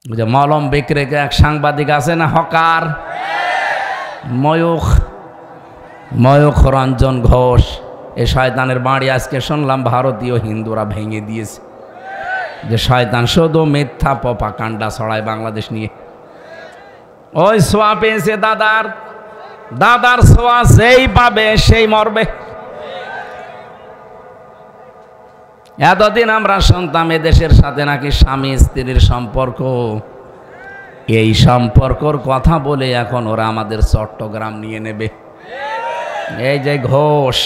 ওই যে মলম বিক্রেকে এক সাংবাদিক আছে না, হকার ময়ূখ রঞ্জন ঘোষ, এই শয়তানের বাড়ি আজকে শুনলাম ভারতীয় হিন্দুরা ভেঙে দিয়েছে। যে শয়তান শুধু মিথ্যা প্রপাগান্ডা ছড়ায় বাংলাদেশ নিয়ে। ওই সোয়া পেয়েছে দাদার সোয়া যেই পাবে সেই মরবে। এতদিন আমরা শুনতাম এদেশের সাথে নাকি স্বামী স্ত্রীর সম্পর্ক, এই সম্পর্কর কথা বলে এখন ওরা আমাদের চট্টগ্রাম নিয়ে নেবে। এই যে ঘোষ,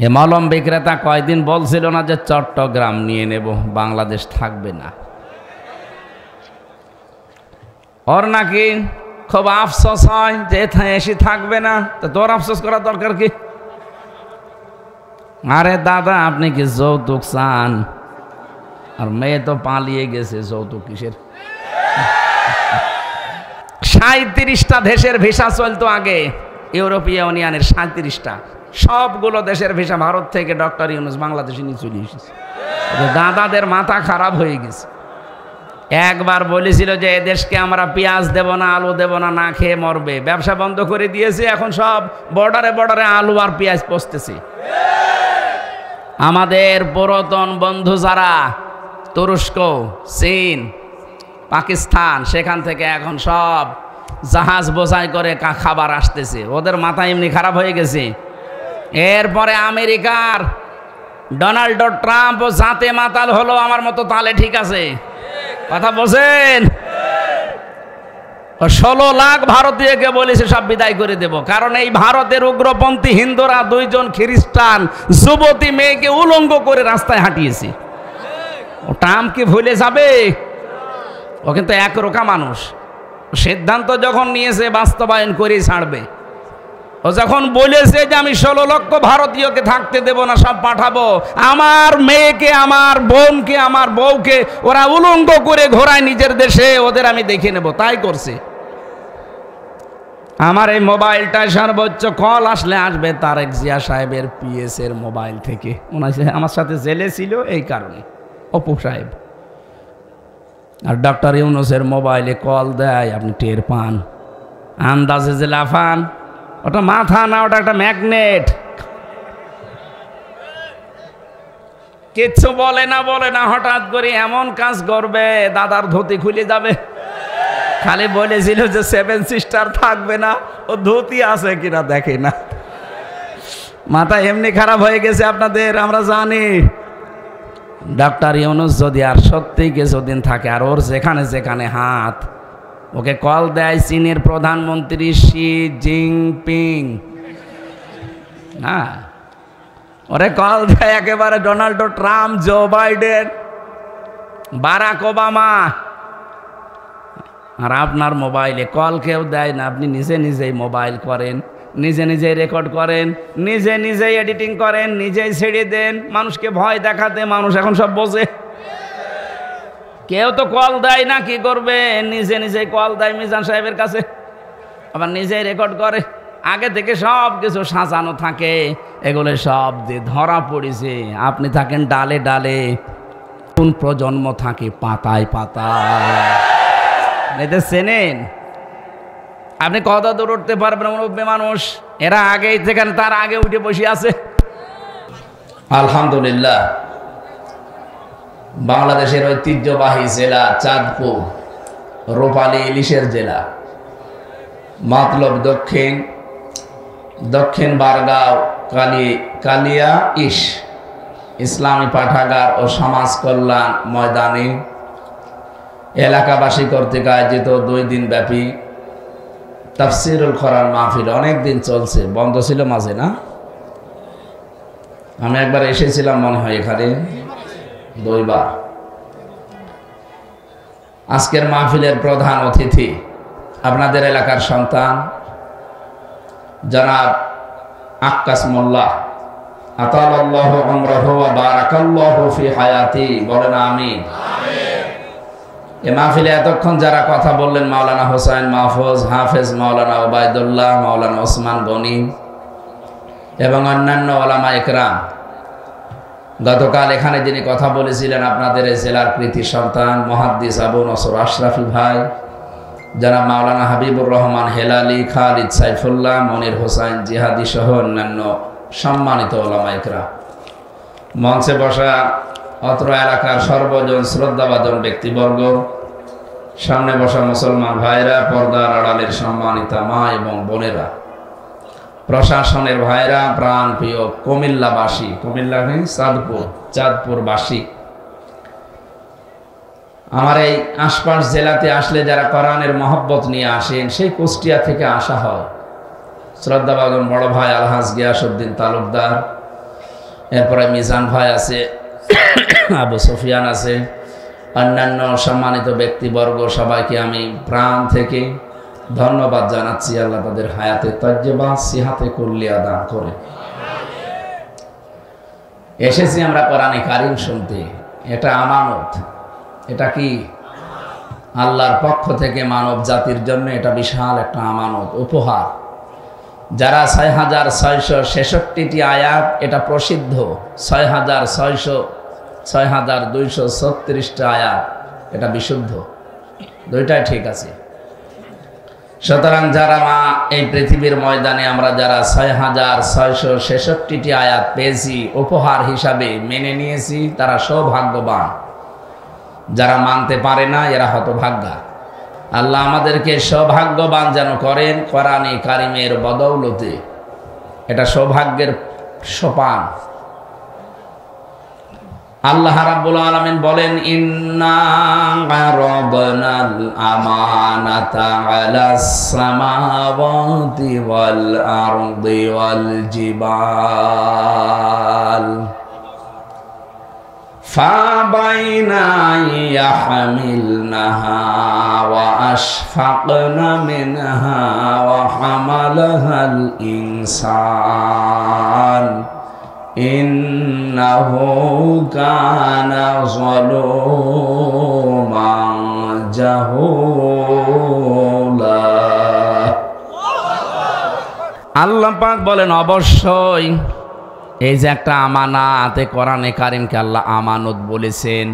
এ মলম বিক্রেতা কয়দিন বলছিল না যে চট্টগ্রাম নিয়ে নেব, বাংলাদেশ থাকবে না। ওর নাকি খুব আফসোস হয় যে এসে থাকবে না। তো তোর আফসোস করার দরকার কি? আরে দাদা, আপনি কি যৌতুক চান? আর মেয়ে তো পালিয়ে গেছে, যৌতুক কিসের? 37টা দেশের ভিসা চলতো আগে, ইউরোপীয় ইউনিয়নের 37টা, সবগুলো দেশের ভিসা ভারত থেকে ডক্টর ইউনূস বাংলাদেশে নিয়ে চলে এসেছে। দাদাদের মাথা খারাপ হয়ে গেছে। একবার বলেছিল যে এদেশকে আমরা পেঁয়াজ দেব না, আলু দেব না, না খেয়ে মরবে। ব্যবসা বন্ধ করে দিয়েছে, এখন সব বর্ডারে আলু আর পেঁয়াজ পচতেছে। আমাদের পুরাতন বন্ধু যারা তুরস্ক, চীন, পাকিস্তান, সেখান থেকে এখন সব জাহাজ বোঝাই করে খাবার আসতেছে। ওদের মাথা এমনি খারাপ হয়ে গেছে। এরপরে আমেরিকার ডোনাল্ড ট্রাম্প জাতে মাতাল হলো, আমার মতো তালে ঠিক আছে, কথা বলছেন। 16 লাখ ভারতীয়কে বলেছে সব বিদায় করে দেব, কারণ এই ভারতের উগ্রপন্থী হিন্দুরা 2 জন খ্রিস্টান যুবতী মেয়েকে উলঙ্গ করে রাস্তায় হাঁটিয়েছে। ও ট্রাম্প কি ভুলে যাবে? ও কিন্তু একরোখা মানুষ, সিদ্ধান্ত যখন নিয়েছে বাস্তবায়ন করেই ছাড়বে। ও যখন বলেছে যে আমি 16 লক্ষ ভারতীয়কে থাকতে দেব না, সব পাঠাবো, আমার মেয়েকে, আমার বোনকে, আমার বউকে ওরা উলঙ্গ করে ঘোরায় নিজের দেশে, ওদের আমি দেখে নেব, তাই করছে। আমার এই মোবাইলটায় সর্বোচ্চ কল আসলে আসবে তারেক জিয়া সাহেবের পিএস এর মোবাইল থেকে। আমার সাথে জেলে ছিল এই কারণে, অপু সাহেব। আর ডক্টর ইউনূসের মোবাইলে কল দেয়, আপনি টের পান, আন্দাজে যে লাফান। ওটা মাথা না, ওটা একটা ম্যাগনেট। কিচ্ছু বলে না, হঠাৎ করে এমন কাজ করবে দাদার ধুতি খুলে যাবে। খালি বলেছিল যে 7 সিস্টার থাকবে না, ও ধুতি আছে কিনা দেখে না। মাথা এমনি খারাপ হয়ে গেছে আপনাদের, আমরা জানি। ডক্টর ইউনূস যদি আর সত্যি কিছুদিন থাকে, আর ওর যেখানে যেখানে হাত, ওকে কল দেয় চীনের প্রধানমন্ত্রী শি জিনপিং, না, ওরে কল দেয় একেবারে Donald Trump, Joe Biden, Barack Obama. আর আপনার মোবাইলে কল কেউ দেয় না, আপনি নিজেই মোবাইল করেন, নিজেই রেকর্ড করেন, নিজেই এডিটিং করেন, নিজেই ছেড়ে দেন মানুষকে ভয় দেখাতে। মানুষ এখন সব বোঝে। কেউ তো কল দেয় না, কি করবে? নিজেই কল দেয় মিজান সাহেবের কাছে, আবার নিজেই রেকর্ড করে। আগে থেকে সব কিছু সাজানো থাকে, এগুলো সব যে ধরা পড়েছে। আপনি থাকেন ডালে ডালে, কোন প্রজন্ম থাকে পাতায় পাতায়, এদের চেনেন? আপনি কত দূর উঠতে পারবেন? মুরব্বী মানুষ, এরা আগেই যেখানে তার আগে উঠে বসে আছে। আলহামদুলিল্লাহ, বাংলাদেশের ঐতিহ্যবাহী জেলা চাঁদপুর, রূপালী ইলিশের জেলা, মতলব দক্ষিণ বারগাঁও কালিয়া ইসলামী পাঠাগার ও সমাজ কল্যাণ ময়দানে এলাকাবাসী কর্তৃক আয়োজিত 2 দিন ব্যাপী তাফসিরুল কোরআন মাহফিল অনেক দিন চলছে, বন্ধ ছিল মাঝে, না? আমি একবার এসেছিলাম মনে হয় এখানে 2 বার। আজকের মাহফিলের প্রধান অতিথি আপনাদের এলাকার সন্তান জনাব আক্কাস মোল্লা, আতালাল্লাহু উমরাহু ওয়া বারাকাল্লাহু ফি হায়াতি, বলেন আমিন। এই মাহফিলে এতক্ষণ যারা কথা বললেন, মাওলানা হোসাইন মাহফুজ, হাফেজ মাওলানা ওবায়দুল্লাহ, মাওলানা ওসমান গনি এবং অন্যান্য ওলামা ইকরাম, গতকাল এখানে যিনি কথা বলেছিলেন আপনাদের এই জেলার কৃতি সন্তান মুহাদ্দিস আবু নসর আশরাফি ভাই, যারা মাওলানা হাবিবুর রহমান হেলালি, খালিদ সাইফুল্লাহ, মনির হোসাইন জিহাদি সহ অন্যান্য সম্মানিত ওলামা ইকরাম, মঞ্চে বসা অত্র এলাকার সর্বজন শ্রদ্ধাভাজন ব্যক্তিবর্গ, সামনে বসা মুসলমান ভাইরা, পর্দার আড়ালের সম্মানিতা মা এবং বোনেরা, প্রশাসনের ভাইরা, প্রাণ প্রিয় কুমিল্লাবাসী, কুমিল্লা চাঁদপুরবাসী, আমার এই আশপাশ জেলাতে আসলে যারা কোরআনের মহব্বত নিয়ে আসেন, সেই কুষ্টিয়া থেকে আসা হয়। শ্রদ্ধাভাজন বড় ভাই আলহাজ গিয়াসউদ্দিন তালুকদার, এরপরে মিজান ভাই আছে, আবু সুফিয়ান আছে, অন্যান্য সম্মানিত ব্যক্তিবর্গ, সবাইকে আমি প্রাণ থেকে ধন্যবাদ জানাচ্ছি। আল্লাহ তাদের হায়াতে তাজ্জেবা সিহাতে কুল্লিয়া দান করে। এসেছি আমরা কোরআনে কারিম শুনতে, এটা আমানত, এটা কি আল্লাহর পক্ষ থেকে মানব জাতির জন্য এটা বিশাল একটা আমানত, উপহার। যারা ৬৬৬৬টি আয়াত, এটা প্রসিদ্ধ ৬২৩৬টা আয়াত, এটা বিশুদ্ধ, দুইটাই ঠিক আছে। সুতরাং যারা এই পৃথিবীর ময়দানে আমরা যারা ৬৬৬৬টি আয়াত পেয়েছি, উপহার হিসাবে মেনে নিয়েছি, তারা সৌভাগ্যবান। যারা মানতে পারে না এরা হতভাগ্যা। আল্লাহ আমাদেরকে সৌভাগ্যবান যেন করেন কোরআনে কারিমের বদৌলতে, এটা সৌভাগ্যের সোপান। আল্লাহ রাব্বুল আলামিন বলেন, ইন্না আরাদনাল আমানাতা আলাস সামাওয়াতি ওয়াল আরদি ওয়াল জিবাল ফাবাইনা ইয়াহমিলনাহা ওয়া আশফাকনা মিনহা ওয়া হামালাহাল ইনসান ইন্নাহু কানা যালুমান জাহুলা। আল্লাহ পাক বলেন, অবশ্যই এই যে একটা আমানত, কোরআনে কারিমকে আল্লাহ আমানত বলেছেন,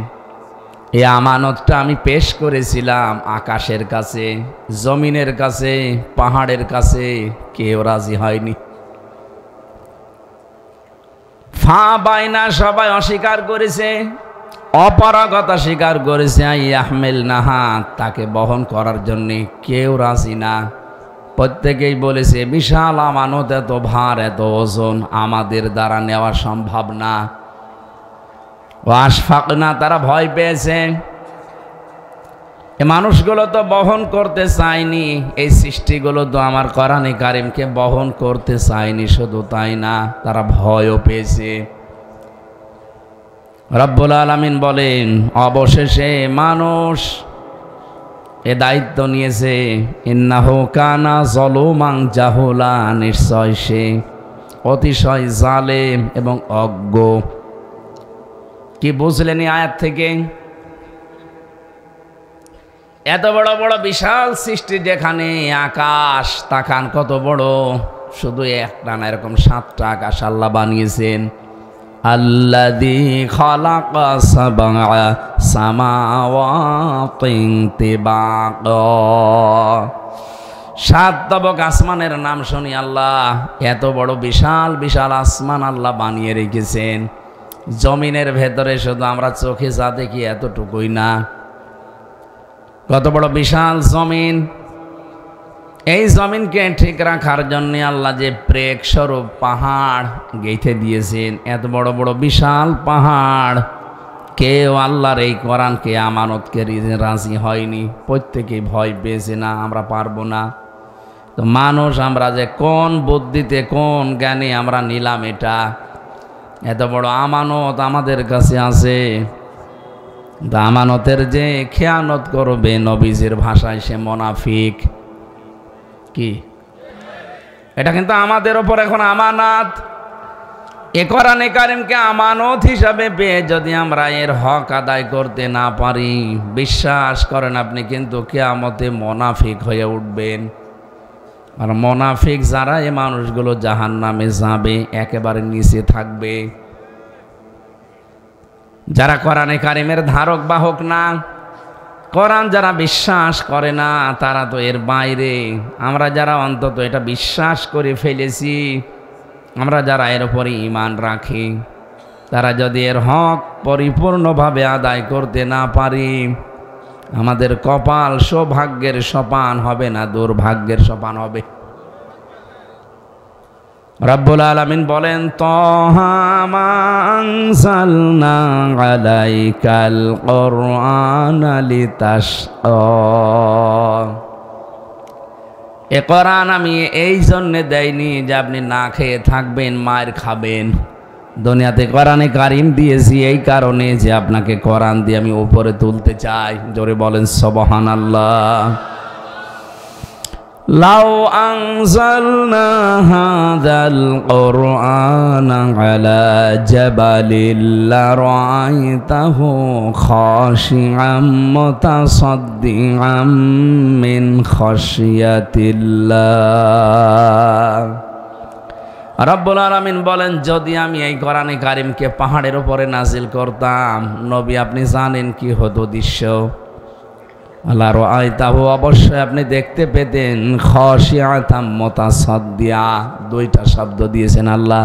এই আমানতটা আমি পেশ করেছিলাম আকাশের কাছে, জমিনের কাছে, পাহাড়ের কাছে, কেউ রাজি হয়নি। ফা বাইনা, সবাই অস্বীকার করেছে, অপারগতা স্বীকার করেছে। ইয়াহমিল নাহা, তাকে বহন করার জন্য কেউ রাজি না। প্রত্যেকেই বলেছে বিশাল আমানত, এত ভার, এত ওজন আমাদের দ্বারা নেওয়া সম্ভব না। ওয়াশফাক না, তারা ভয় পেয়েছে। এই মানুষগুলো তো বহন করতে চায়নি, এই সৃষ্টিগুলো তো আমার কোরআনে কারিমকে বহন করতে চায়নি। শুধু তাই না, তারা ভয়ও পেয়েছে। রব্বুল আলামিন বলেন, অবশেষে মানুষ এ দায়িত্ব নিয়েছে। ইন্নাহু কানা যালুমান জাহুলা, নিশ্চয় সে অতিশয় জালেম এবং অজ্ঞ। কি বুঝলেন এই আয়াত থেকে? এত বড় বড় বিশাল সৃষ্টি, যেখানে আকাশ তাকান কত বড়, শুধু একটা না, এরকম 7টা আকাশ আল্লাহ বানিয়েছেন। আল্লাযী খালাকা সাবআ সামাওয়াতিন তিবাকা, 7 তবক আসমানের নাম শুনি আল্লাহ এত বড় বিশাল বিশাল আসমান আল্লাহ বানিয়ে রেখেছেন। জমিনের ভেতরে শুধু আমরা চোখে যা দেখি এতটুকুই না, কত বড় বিশাল জমিন। এই জমিনকে ঠিক রাখার জন্য আল্লাহ যে প্রেক স্বরূপ পাহাড় গেঁথে দিয়েছেন, এত বড় বড় বিশাল পাহাড়, কেউ আল্লাহর এই কোরআনকে আমানতকে রাজি হয়নি। প্রত্যেকেই ভয় পেয়েছে, না আমরা পারবো না। তো মানুষ আমরা যে কোন বুদ্ধিতে, কোন জ্ঞানে আমরা নিলাম এটা, এত বড় আমানত আমাদের কাছে আছে। আমানতের যে খেয়ানত করবে, নবীজির ভাষায় সে মুনাফিক। কি এটা কিন্তু আমাদের ওপর এখন আমানত। এ কোরআনে কারিমকে আমানত হিসাবে পেয়ে যদি আমরা এর হক আদায় করতে না পারি, বিশ্বাস করেন আপনি কিন্তু কিয়ামতে মুনাফিক হয়ে উঠবেন। আর মুনাফিক যারা, এই মানুষগুলো জাহান্নামে যাবে, একেবারে নিচে থাকবে। যারা কোরআনে কারিমের ধারক বাহক না, কোরআন যারা বিশ্বাস করে না, তারা তো এর বাইরে। আমরা যারা অন্তত এটা বিশ্বাস করে ফেলেছি, আমরা যারা এর উপরে ঈমান রাখি, তারা যদি এর হক পরিপূর্ণভাবে আদায় করতে না পারি, আমাদের কপাল সৌভাগ্যের সোপান হবে না, দুর্ভাগ্যের সোপান হবে। রব্বুল আলামিন বলেন, তাহা মা আনজালনা আলাইকাল কুরআনা লিতাশকা। এ কোরআন আমি এই জন্যে দেইনি যে আপনি না খেয়ে থাকবেন, মার খাবেন। দুনিয়াতে কোরআনে কারিম দিয়েছি এই কারণে যে আপনাকে কোরআন দিয়ে আমি উপরে তুলতে চাই। জোরে বলেন সুবহানাল্লাহ। লাউ আনজালনা হাযাল কুরআনা আলা জাবালিন লারাআইতাহু খাশিআম মুতাসাদ্দিআম মিন খাশিয়াতিল্লাহ। রব্বুল আলামিন বলেন, যদি আমি এই কোরআনে কারিমকে পাহাড়ের উপরে নাজিল করতাম, নবী আপনি জানেন কি হতো দৃশ্য? আল্লাহ রাআইতাহু, অবশ্যই আপনি দেখতে পেতেন, খাশিআতাম মুতাসাদ্দিআ। দুইটা শব্দ দিয়েছেন আল্লাহ।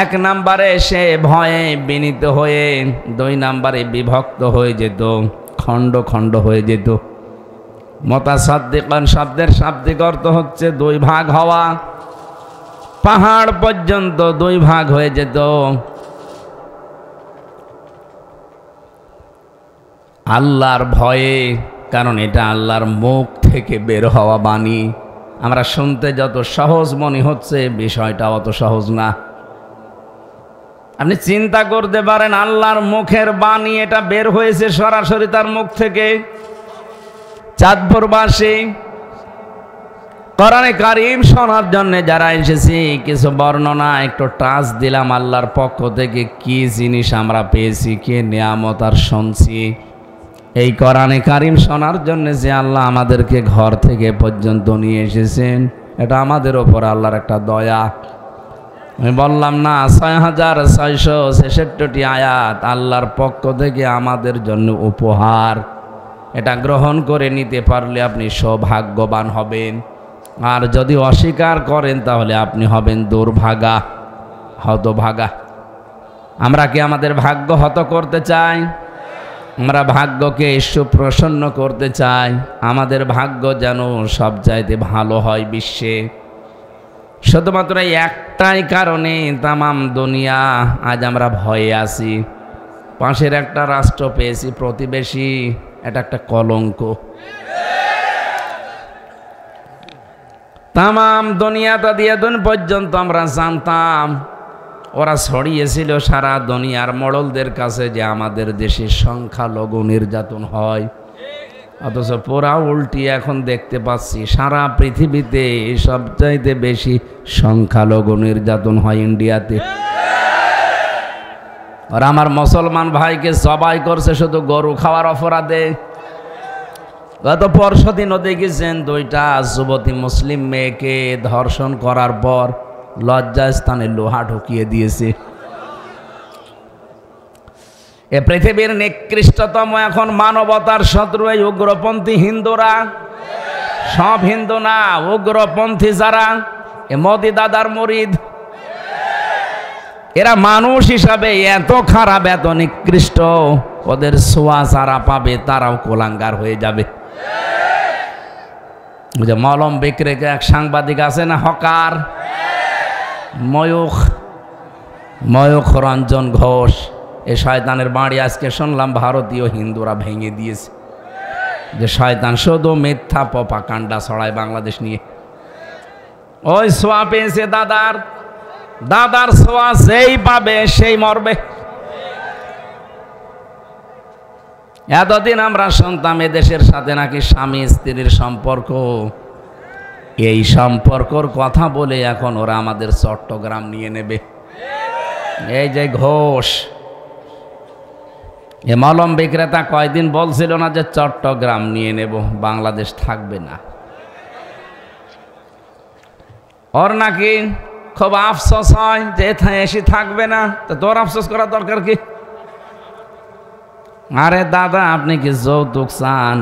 এক নম্বরে সে ভয়ে বিনীত হয়ে, দুই নম্বরে বিভক্ত হয়ে যেত, খণ্ড খণ্ড হয়ে যেত। মুতাসাদ্দিকান শব্দের শাব্দিক অর্থ হচ্ছে দুই ভাগ হওয়া। পাহাড় পর্যন্ত দুই ভাগ হয়ে যেত। আল্লাহর ভয়ে, কারণ এটা আল্লাহর মুখ থেকে বের হওয়া বাণী। আমরা শুনতে যত সহজ মনে হচ্ছে, বিষয়টা অত সহজ না। আপনি চিন্তা করতে পারেন, আল্লাহর মুখের বাণী, এটা বের হয়েছে সরাসরি তার মুখ থেকে। চাঁদপুরবাসী কোরআনে কারিম শোনার জন্য যারা এসেছি, কিছু বর্ণনা একটু টাচ দিলাম আল্লাহর পক্ষ থেকে, কি জিনিস আমরা পেয়েছি, কি নিয়ামত আর শুনছি। এই কোরআনে কারিম শোনার জন্য যে আল্লাহ আমাদেরকে ঘর থেকে পর্যন্ত নিয়ে এসেছেন, এটা আমাদের ওপর আল্লাহর একটা দয়া। আমি বললাম না, 6666টি আয়াত আল্লাহর পক্ষ থেকে আমাদের জন্য উপহার। এটা গ্রহণ করে নিতে পারলে আপনি সৌভাগ্যবান হবেন, আর যদি অস্বীকার করেন তাহলে আপনি হবেন দুর্ভাগা, হতভাগা। আমরা কি আমাদের ভাগ্য হত করতে চাই? আমরা ভাগ্যকে সুপ্রসন্ন করতে চাই। আমাদের ভাগ্য যেন সব চাইতে ভালো হয় বিশ্বে। শুধুমাত্র একটাই কারণে তামাম দুনিয়া আজ আমরা ভয়ে আছি। পাশের একটা রাষ্ট্র পেয়েছি প্রতিবেশী, এটা একটা কলঙ্ক। তামাম দুনিয়াটা দিয়ে দিন পর্যন্ত আমরা জানতাম, ওরা ছড়িয়েছিল সারা দুনিয়ার মোড়লদের কাছে যে আমাদের দেশে সংখ্যালঘু নির্যাতন হয়। অথচ পুরা উল্টি এখন দেখতে পাচ্ছি সারা পৃথিবীতে সবচাইতে বেশি সংখ্যালঘু নির্যাতন হয় ইন্ডিয়াতে। আর আমার মুসলমান ভাইকে জবাই করছে শুধু গরু খাওয়ার অপরাধে। গত পরশুদিনও দেখেছেন, দুইটা যুবতী মুসলিম মেয়েকে ধর্ষণ করার পর লজ্জাস্থানে লোহা ঢুকিয়ে দিয়েছে। এ পৃথিবীর নিকৃষ্টতম এখন মানবতার শত্রু এই উগ্রপন্থী হিন্দুরা। সব হিন্দু না, উগ্রপন্থী যারা, এ মোদি দাদার মুরিদ। এরা মানুষ হিসাবে এত খারাপ, এত নিকৃষ্ট, ওদের ছোঁয়া যারা পাবে তারাও কোলাঙ্গার হয়ে যাবে। যে মলম বিক্রেতা এক সাংবাদিক আছে না, হকার, ময়ূখ রঞ্জন ঘোষ, এ শয়তানের বাড়ি আজকে শুনলাম ভারতীয় হিন্দুরা ভেঙে দিয়েছে। যে শয়তান শুধু মিথ্যা প্রপাগান্ডা ছড়ায় বাংলাদেশ নিয়ে। ওই ছোঁয়া পেয়েছে দাদার ছোঁয়া যেই পাবে সেই মরবে। এতদিন আমরা শুনতাম এদেশের সাথে নাকি স্বামী স্ত্রীর সম্পর্ক, এই সম্পর্কর কথা বলে এখন ওরা আমাদের চট্টগ্রাম নিয়ে নেবে। এই যে ঘোষ, এ মলম বিক্রেতা কয়দিন বলছিল না যে চট্টগ্রাম নিয়ে নেব, বাংলাদেশ থাকবে না। ওর নাকি খুব আফসোস হয় যে এসে থাকবে না। তো তোর আফসোস করার দরকার কি? আরে দাদা আপনি কি যৌতুক চান?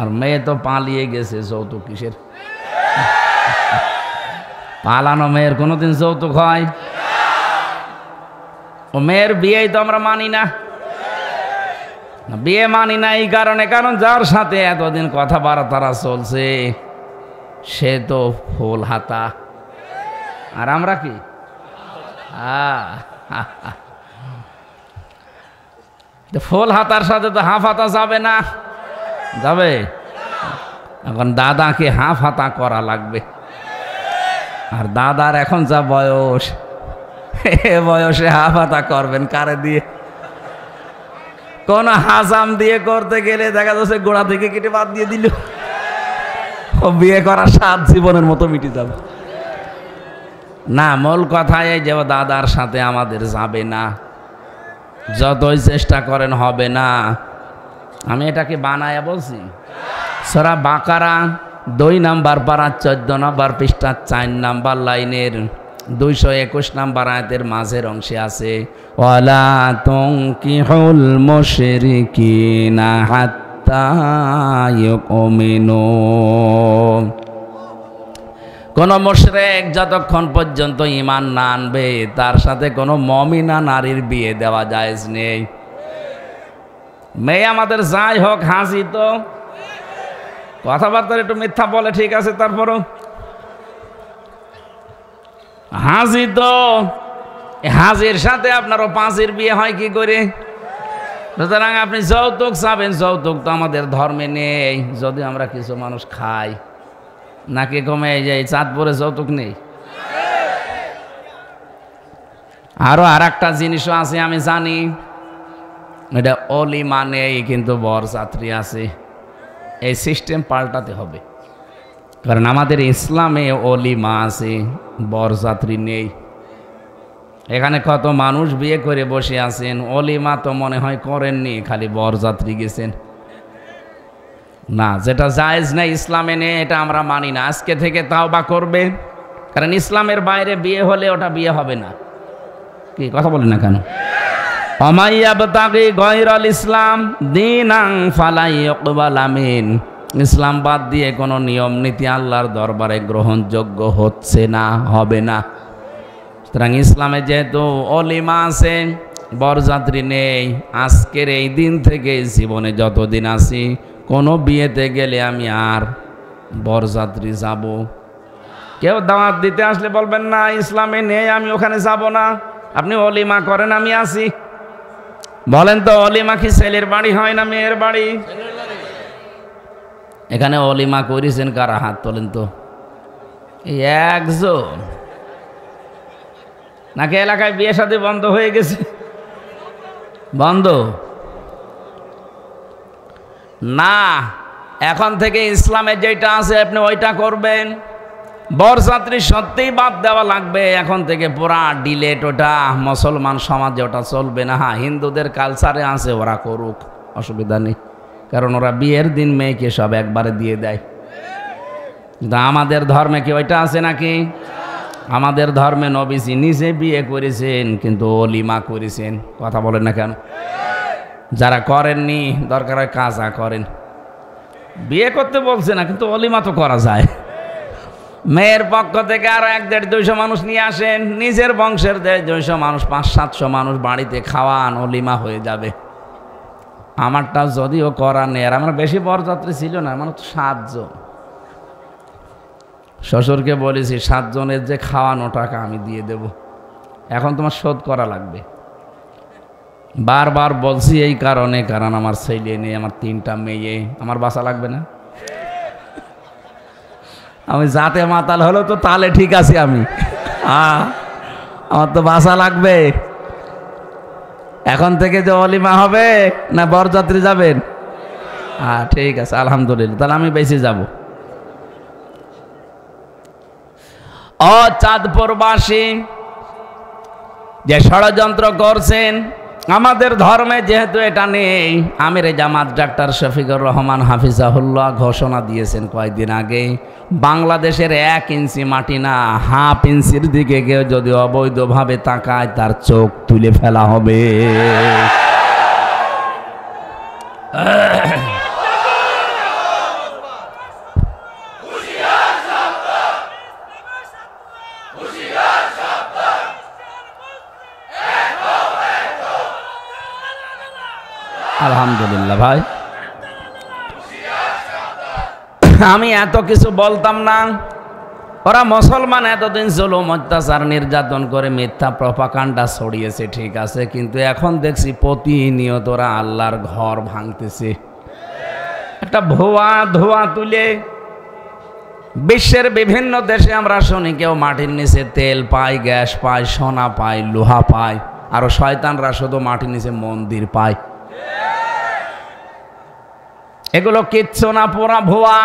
আর মেয়ে তো পালিয়ে গেছে, যৌতুক কিসের? পালানো মেয়ের কোনোদিন যৌতুক হয়? ও মেয়ের বিয়েই তো আমরা মানি না। বিয়ে মানি না এই কারণে, কারণ যার সাথে এতদিন কথাবার্তা চলছে সে তো ফুল হাতা, আর আমরা কি ফুল হাতার সাথে তো হাফ হাতা যাবে না, যাবে? এখন দাদাকে হাফ হাতা করা লাগবে। আর দাদার এখন যা বয়স, এ বয়সে হাফ হাতা করবেন কারে দিয়ে? কোন হাজাম দিয়ে করতে গেলে দেখা যাচ্ছে গোড়া থেকে কেটে বাদ দিয়ে দিল, ও বিয়ে করার স্বাদ জীবনের মতো মিটে যাবে না। মূল কথা এই যে দাদার সাথে আমাদের যাবে না, যতই চেষ্টা করেন হবে না। আমি এটাকে বানায়া বলছি। সূরা বাকারা 2 নাম্বার পারা 14 নাম্বার পৃষ্ঠা 4 নাম্বার লাইনের 221 নাম্বার আয়াতের মাঝের অংশে আছে, ওয়ালা তুনকিহুল মুশরিকিনা হাত্তা ইউমিনু। কোন মুশরিক যতক্ষণ পর্যন্ত ঈমান না আনবে তার সাথে কোনো মুমিনা নারীর বিয়ে দেওয়া জায়েজ নেই। মেয়ে আমাদের যাই হোক হাজি তো, কথাবার্তা একটু মিথ্যা বলে ঠিক আছে, তারপরও হাজি তো, হাজির সাথে আপনারও পাঁচের বিয়ে হয় কি করে? সুতরাং আপনি যৌতুক চাবেন, যৌতুক তো আমাদের ধর্মে নেই। যদি আমরা কিছু মানুষ খাই নাকি কমে যায়, চাঁদপুরে যৌতুক নেই। আরো আর একটা জিনিসও আছে আমি জানি, এটা অলিমা নেই কিন্তু বরযাত্রী আছে। এই সিস্টেম পাল্টাতে হবে, কারণ আমাদের ইসলামে অলিমা আছে, বরযাত্রী নেই। এখানে কত মানুষ বিয়ে করে বসে আছেন, অলিমা তো মনে হয় করেননি, খালি বরযাত্রী গেছেন। না, যেটা জায়েজ না ইসলামে নেই, এটা আমরা মানি না। আজকে থেকে তাওবা করবে, কারণ ইসলামের বাইরে বিয়ে হলে ওটা বিয়ে হবে না। কি কথা বলেন না কেন? অমাইয়াবতাগি গায়রাল ইসলাম দীনান ফালা ইউকবাল মিন। ইসলাম বাদ দিয়ে কোনো নিয়ম নীতি আল্লাহর দরবারে গ্রহণযোগ্য হচ্ছে না, হবে না। সুতরাং ইসলামে যেহেতু অলিমা আছে, বরযাত্রী নেই, আজকের এই দিন থেকে জীবনে যতদিন আছি কোনো বিয়েতে গেলে আমি আর বরযাত্রী যাব। কেউ দাওয়াত দিতে আসলে বলবেন না ইসলামে নেই, আমি ওখানে যাব না। আপনি অলিমা করেন, আমি আছি। বলেন তো অলিমা কি ছেলের বাড়ি হয় না মেয়ের বাড়ি? এখানে অলিমা করেছেন কারা? হাত তোলেন তো। একজন নাকি এলাকায় বিয়ে শাদী বন্ধ হয়ে গেছে? বন্ধ না, এখন থেকে ইসলামে যেটা আছে আপনি ওইটা করবেন। বরযাত্রী সত্যিই বাদ দেওয়া লাগবে এখন থেকে, পুরা ডিলেট। ওটা মুসলমান সমাজে ওটা চলবে না। হ্যাঁ, হিন্দুদের কালচারে আছে, ওরা করুক, অসুবিধা নেই, কারণ ওরা বিয়ের দিন মেয়েকে সব একবারে দিয়ে দেয়। কিন্তু আমাদের ধর্মে কি ওইটা আছে নাকি? আমাদের ধর্মে নবীজি নিজে বিয়ে করেছেন কিন্তু অলিমা করেছেন। কথা বলেন না কেন? যারা করেননি দরকার হয় কাজা করেন। বিয়ে করতে বলছে না, কিন্তু অলিমা তো করা যায়। মেয়ের পক্ষ থেকে আরো 1-1.5-200 মানুষ নিয়ে আসেন, নিজের বংশের 200 মানুষ, 500-700 মানুষ বাড়িতে খাওয়ান, অলিমা হয়ে যাবে। আমারটা যদিও করা নেই, আর আমার বেশি বরযাত্রী ছিল না, আমার তো 7 জন। শ্বশুরকে বলেছি 7 জনের যে খাওয়ানো টাকা আমি দিয়ে দেব, এখন তোমার শোধ করা লাগবে। বারবার বলছি এই কারণে, কারণ আমার ছেলে নেই, আমার 3টা মেয়ে, আমার বাসা লাগবে না। আমি যাতে মাতাল হলো তো তাহলে ঠিক আছে, আমি আমার তো বাসা লাগবে। এখন থেকে যে অলিমা হবে না বরযাত্রী যাবেন? হ্যাঁ ঠিক আছে, আলহামদুলিল্লাহ, তাহলে আমি বেশি যাব। ও চাঁদপুরবাসী, যে ষড়যন্ত্র করছেন, আমাদের ধর্মে যেহেতু এটা নেই, আমিরে জামাত ডাক্তার শফিকুর রহমান হাফিজাহুল্লাহ ঘোষণা দিয়েছেন কয়েকদিন আগে, বাংলাদেশের 1 ইঞ্চি মাটি না, হাফ ইঞ্চির দিকে কেউ যদি অবৈধভাবে তাকায় তার চোখ তুলে ফেলা হবে। আলহামদুলিল্লাহ ভাই, আমি এত কিছু বলতাম না। ওরা মুসলমান এতদিন জুলুম অত্যাচার নির্যাতন করে মিথ্যা প্রপাগান্ডা ছড়িয়েছে, ঠিক আছে, কিন্তু এখন দেখছি প্রতিনিয়ত ওরা আল্লাহর ঘর ভাঙতেছে। একটা ভুয়া ধোয়া তুলে বিশ্বের বিভিন্ন দেশে আমরা শুনি কেউ মাটির নিচে তেল পায়, গ্যাস পায়, সোনা পায়, লোহা পায়, আরো শয়তানরা শুধু মাটির নিচে মন্দির পায়। এগুলো কিচ্ছু না, পুরা ভুয়া।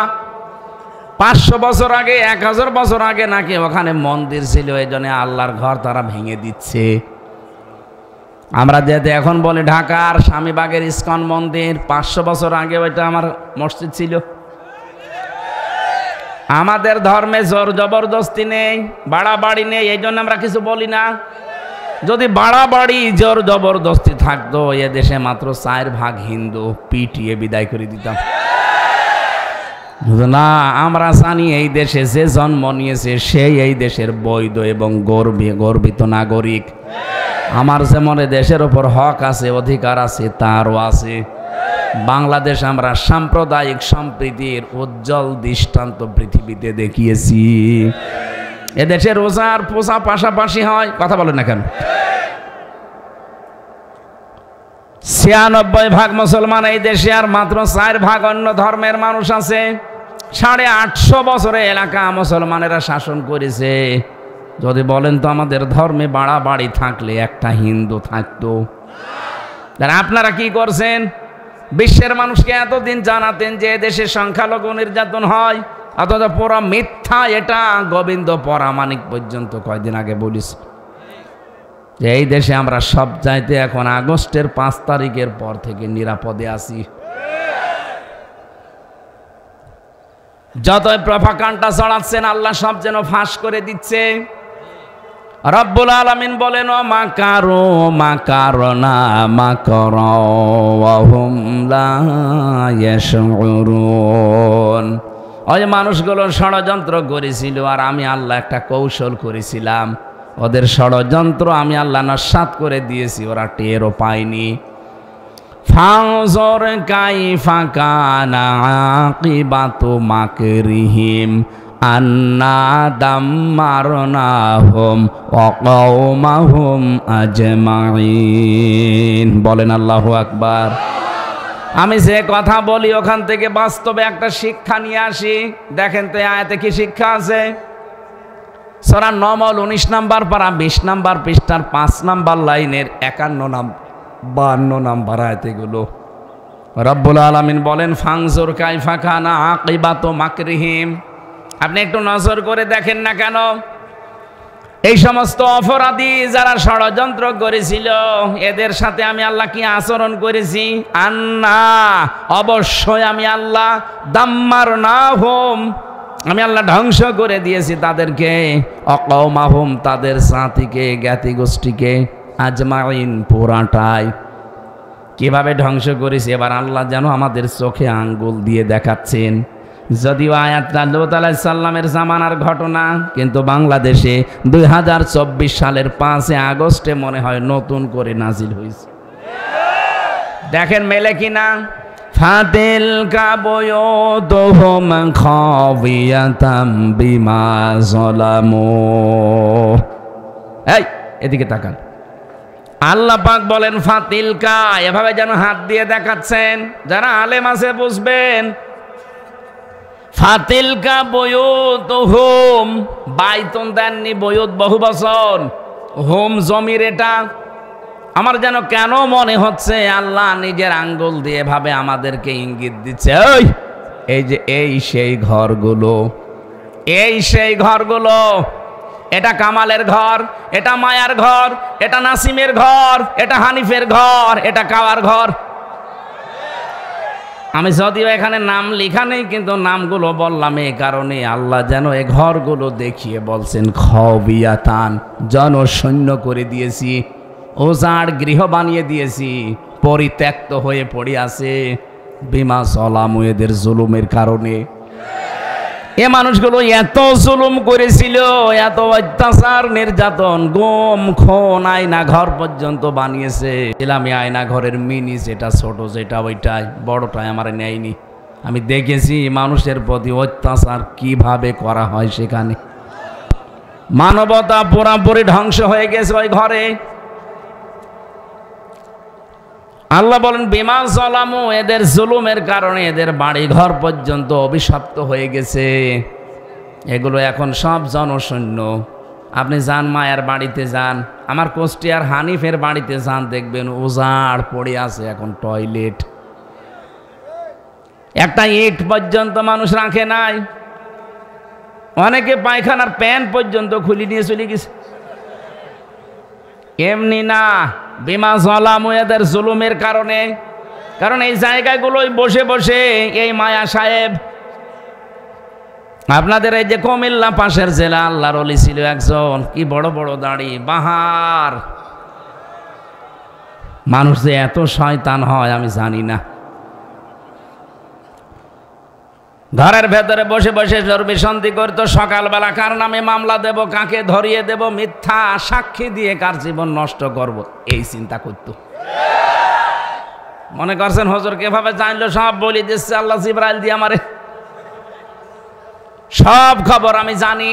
500 বছর আগে, 1000 বছর আগে নাকি ওখানে মন্দির ছিল, এই জন্য আল্লাহর ঘর তারা ভেঙে দিচ্ছে। আমরা যেতে এখন বলি ঢাকার স্বামীবাগের ইস্কন মন্দির, 500 বছর আগে ওইটা আমার মসজিদ ছিল। আমাদের ধর্মে জোর জবরদস্তি নেই, বাড়াবাড়ি নেই, এই জন্য আমরা কিছু বলি না। যদি বাড়াবাড়ি জোর জবরদস্তি থাকতো, এ দেশে মাত্র 4 ভাগ হিন্দু, পিটিয়ে বিদায় করে দিতাম। না, আমরা জানি এই দেশে যে জন্ম নিয়েছে সেই এই দেশের বৈধ এবং গর্বিত নাগরিক। আমার যেমন দেশের ওপর হক আছে, অধিকার আছে, তারও আছে। বাংলাদেশ আমরা সাম্প্রদায়িক সম্প্রীতির উজ্জ্বল দৃষ্টান্ত পৃথিবীতে দেখিয়েছি। এদেশে রোজার পোষা পাশাপাশি হয়, কথা বলেন না কেন? 96 ভাগ মুসলমান এই দেশে, আর মাত্র 4 ভাগ অন্য ধর্মের মানুষ আছে। 850 বছরে এলাকা মুসলমানেরা শাসন করেছে। যদি বলেন তো আমাদের ধর্মে বাড়াবাড়ি থাকলে একটা হিন্দু থাকতো। আপনারা কি করছেন? বিশ্বের মানুষকে এতদিন জানাতেন যে দেশে সংখ্যালঘু নির্যাতন হয়, অথচ পুরো মিথ্যা। এটা গোবিন্দ পরামানিক পর্যন্ত কয়দিন আগে বলিস যে এই দেশে আমরা সব চাইতে এখন আগস্টের 5 তারিখের পর থেকে নিরাপদে আছি। যতই প্রপাগান্ডা ছড়াচ্ছেন, আল্লাহ সব যেন ফাঁস করে দিচ্ছে। রব্বুল আলামিন বলেন, ও মাকারু মাকারনা মাকারা ওয়া হুম লা ইয়াশউরুন। ওই মানুষগুলো ষড়যন্ত্র করেছিল, আর আমি আল্লাহ একটা কৌশল করেছিলাম। ওদের ষড়যন্ত্র আমি আল্লাহ নস্যাৎ করে দিয়েছি, ওরা টেরও পায়নি। ফানজুর কাইফা কানা আকিবাতু মাকরিহিম আন্না দাম্মারনাহুম ওয়া কওমাহুম আজমাইন। বলেন আল্লাহু আকবার। আমি যে কথা বলি ওখান থেকে বাস্তবে একটা শিক্ষা নিয়ে আসি। দেখেন তো আয়াতে কি শিক্ষা আছে? সূরা নমল 19 নাম্বার পারা 20 নাম্বার পৃষ্ঠার 5 নাম্বার লাইনের 52 নাম্বার আয়াত। এগুলো রব্বুল আলামিন বলেন, ফানজুর কাইফা কানা আকিবাতু মাকরিহিম। আপনি একটু নজর করে দেখেন না কেন, এই সমস্ত অপরাধী যারা ষড়যন্ত্র করেছিল, এদের সাথে আমি আল্লাহ কি আচরণ করেছি? আন্না, অবশ্যই আমি আল্লাহ, দাম্মারনাহুম, আমি আল্লাহ ধ্বংস করে দিয়েছি তাদেরকে, অকওমাহুম, তাদের জাতিকে, জ্ঞাতি গোষ্ঠীকে, আজমাইন, পুরাটাই। কিভাবে ধ্বংস করেছি এবার আল্লাহ যেন আমাদের চোখে আঙ্গুল দিয়ে দেখাচ্ছেন। যদিও আয়াতটা লূত আলাইহিস সালামের জামানার ঘটনা, কিন্তু বাংলাদেশে 2024 সালের 5 আগস্টে মনে হয় নতুন করে নাজিল হয়েছে। দেখেন মেলে কিনা। ফাতিল কাবুয়ুতুহুম খাবিয়াতাম বিমা যালামু। এই এদিকে তাকান। আল্লাহ পাক বলেন ফাতিলকা, এভাবে যেন হাত দিয়ে দেখাচ্ছেন, যারা আলেম আছে বুঝবেন। ফাতিলকা বুয়ুতুহুম, বাইতুন দেননি, বুয়ুত বহু বচন, হোম জমির। এটা আমার যেন কেন মনে হচ্ছে আল্লাহ নিজের আঙ্গুল দিয়ে ভাবে আমাদেরকে ইঙ্গিত দিচ্ছে, এই যে এই সেই ঘরগুলো, এই সেই ঘরগুলো। এটা কামালের ঘর, এটা মায়ার ঘর, এটা নাসিমের ঘর, এটা হানিফের ঘর, এটা কাওয়ার ঘর। আমি যদিও এখানে নাম লেখা নেই, কিন্তু নামগুলো বললাম এই কারণে আল্লাহ যেন এ ঘরগুলো দেখিয়ে বলছেন খাবিয়াতান, জনশূন্য করে দিয়েছি, ওজাড় গৃহ বানিয়ে দিয়েছি, পরিত্যক্ত হয়ে পড়ে আছে। বিমা যালামু, এদের জুলুমের কারণে। এ মানুষগুলো এত জুলুম করেছিল, এত অত্যাচার নির্যাতন, গুম খুন, আয়না ঘর পর্যন্ত বানিয়েছে। আমি আয়না ঘরের মিনি যেটা, ছোট যেটা, ওইটাই, বড়টাই আমার নেয়নি। আমি দেখেছি মানুষের প্রতি অত্যাচার কিভাবে করা হয় সেখানে। মানবতা পুরাপুরি ধ্বংস হয়ে গেছে ওই ঘরে। আল্লাহ বলেন বিমা যালামু, এদের জুলুমের কারণে এদের বাড়ি ঘর পর্যন্ত অভিশপ্ত হয়ে গেছে। এগুলো এখন সব জনশূন্য। আপনি যান মায়ের বাড়িতে যান, আমার কুষ্টিয়ার হানিফের বাড়িতে যান, দেখবেন উজাড় পড়ে আছে এখন টয়লেট। একটা ইট পর্যন্ত মানুষ রাখে নাই। অনেকে পায়খানার প্যান্ট পর্যন্ত খুলে নিয়ে চলে গেছে। এমনি না, বিমা যালামু, এদের জুলুমের কারণে। কারণ এই জায়গাগুলোই বসে বসে এই মায়া সাহেব, আপনাদের এই যে কুমিল্লা পাশের জেলা, আল্লাহর ওলি ছিল একজন, কি বড় বড় দাড়ি, বাহার। মানুষ যে এত শয়তান হয় আমি জানি না। ঘরের ভেতরে বসে বসে চর্বি সন্ধি করতো, সকালবেলা কার নামে মামলা দেব, কাকে ধরিয়ে দেব, মিথ্যা সাক্ষী দিয়ে কার জীবন নষ্ট করব, এই চিন্তা করত। মনে করছেন হুজুর কিভাবে জানলো? সব বলি দিচ্ছে আল্লাহ জিবরাইল দিয়ে আমারে। সব খবর আমি জানি,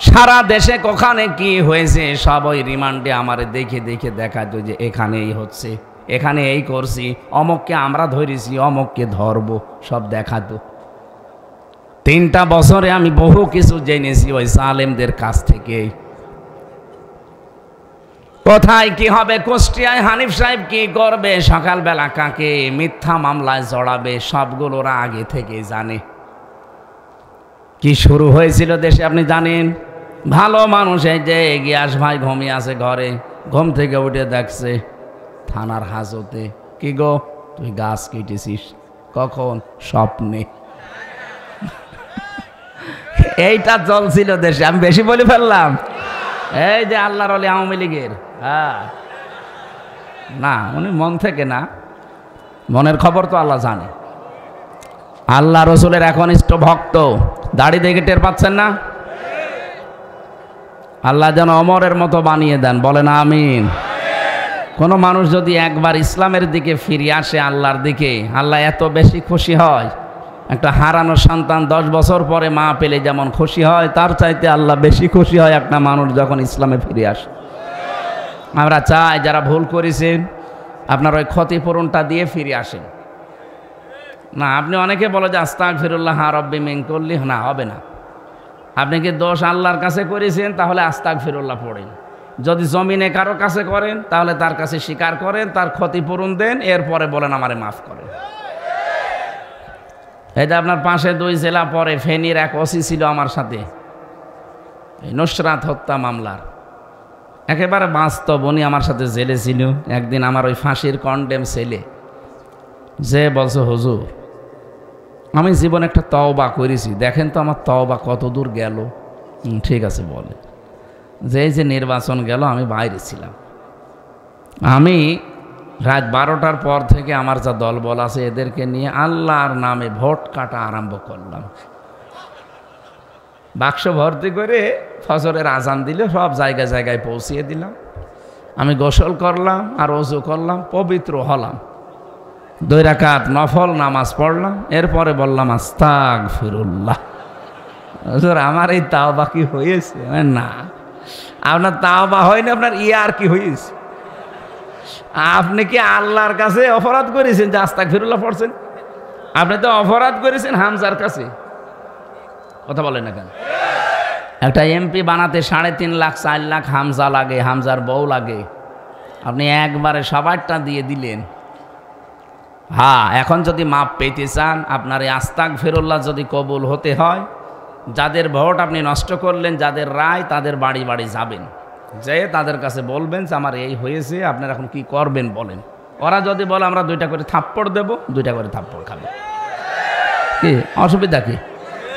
সারা দেশে কোখানে কি হয়েছে সব ওই রিমান্ডে আমারে দেখে দেখে দেখাতো যে এখানে এই হচ্ছে, এখানে এই করছি, অমুককে আমরা ধরেছি, অমুককে ধরবো, সব দেখাতো। 3টা বছরে আমি বহু কিছু জেনেছি ওই জালেমদের কাছ থেকে। কোথায় কি হবে, কুষ্টিয়ায় হানিফ সাহেব কি করবে, সকালবেলা কাকে মিথ্যা মামলায় জড়াবে, সবগুলো ওরা আগে থেকে জানে। কি শুরু হয়েছিল দেশে আপনি জানেন? ভালো মানুষ, এই যে গিয়াস ভাই ঘুমিয়ে আছে ঘরে, ঘুম থেকে উঠে দেখছে থানার হাজতে, কি গো তুই গাছ কেটেছিস? কখন? স্বপ্নে। এইটা চলছিল দেশে। আমি বেশি বলে ফেললাম? এই যে আল্লাহর ওলি আওয়ামী লীগের, হ্যাঁ, না উনি মন থেকে না, মনের খবর তো আল্লাহ জানে। আল্লাহ রসুলের একনিষ্ঠ ভক্ত, দাড়ি দেখে টের পাচ্ছেন না? আল্লাহ যেন অমরের মতো বানিয়ে দেন, বলেন আমিন। কোনো মানুষ যদি একবার ইসলামের দিকে ফিরে আসে, আল্লাহর দিকে, আল্লাহ এত বেশি খুশি হয়। একটা হারানো সন্তান 10 বছর পরে মা পেলে যেমন খুশি হয়, তার চাইতে আল্লাহ বেশি খুশি হয় একটা মানুষ যখন ইসলামে ফিরে আসে। আমরা চাই যারা ভুল করেছেন আপনার ওই ক্ষতিপূরণটা দিয়ে ফিরে আসেন। না, আপনি অনেকে বলে যে আস্তাগফিরুল্লাহ রব্বি মিন কুল্লি, না হবে না। আপনি কি দোষ আল্লাহর কাছে করেছেন, তাহলে আস্তাগফিরুল্লাহ পড়েন। যদি জমিনে কারো কাছে করেন, তাহলে তার কাছে স্বীকার করেন, তার ক্ষতিপূরণ দেন, এরপরে বলেন আমারে মাফ করেন। এই যে আপনার পাশে 2 জেলা পরে ফেনীর এক ওসি ছিল আমার সাথে, এই নুসরাত হত্যা মামলার, একেবারে বাস্তব। উনি আমার সাথে জেলে ছিল। একদিন আমার ওই ফাঁসির কন্ডেম ছেলে যে বলছে, হুজুর আমি জীবনে একটা তওবা করেছি, দেখেন তো আমার তওবা কত দূর গেল। ঠিক আছে বলে, যে এই যে নির্বাচন গেল আমি বাইরে ছিলাম, আমি রাত 12টার পর থেকে আমার যা দলবল আছে এদেরকে নিয়ে আল্লাহর নামে ভোট কাটা আরম্ভ করলাম। বাক্স ভর্তি করে ফজরের আজান দিলে সব জায়গায় জায়গায় পৌঁছিয়ে দিলাম। আমি গোসল করলাম আর ওযু করলাম, পবিত্র হলাম, 2 রাকাত নফল নামাজ পড়লাম, এরপরে বললাম আস্তাগফিরুল্লাহ। হুজুর আমার এই তাওবা কি হয়েছে? না, আপনার তাওবা হয়নি, আপনার ইয়ার কি হয়েছে? আপনি কি আল্লাহর কাছে অপরাধ করেছেন যে আস্তাগফিরুল্লাহ পড়ছেন? আপনি তো অপরাধ করেছেন হামজার কাছে। কথা বলেন না কেন? একটা এমপি বানাতে 3.5 লাখ 4 লাখ হামজা লাগে, হামজার বউ লাগে। আপনি একবারে সবারটা দিয়ে দিলেন। হ্যাঁ, এখন যদি মাপ পেতে চান, আপনার এই আস্তাগফিরুল্লাহ যদি কবুল হতে হয়, যাদের ভোট আপনি নষ্ট করলেন, যাদের রায়, তাদের বাড়ি বাড়ি যাবেন, যে তাদের কাছে বলবেন যে আমার এই হয়েছে, আপনারা এখন কি করবেন বলেন। ওরা যদি বলে আমরা 2টা করে থাপ্পড় দেব, 2টা করে থাপ্পড় খাবে, কি অসুবিধা কি?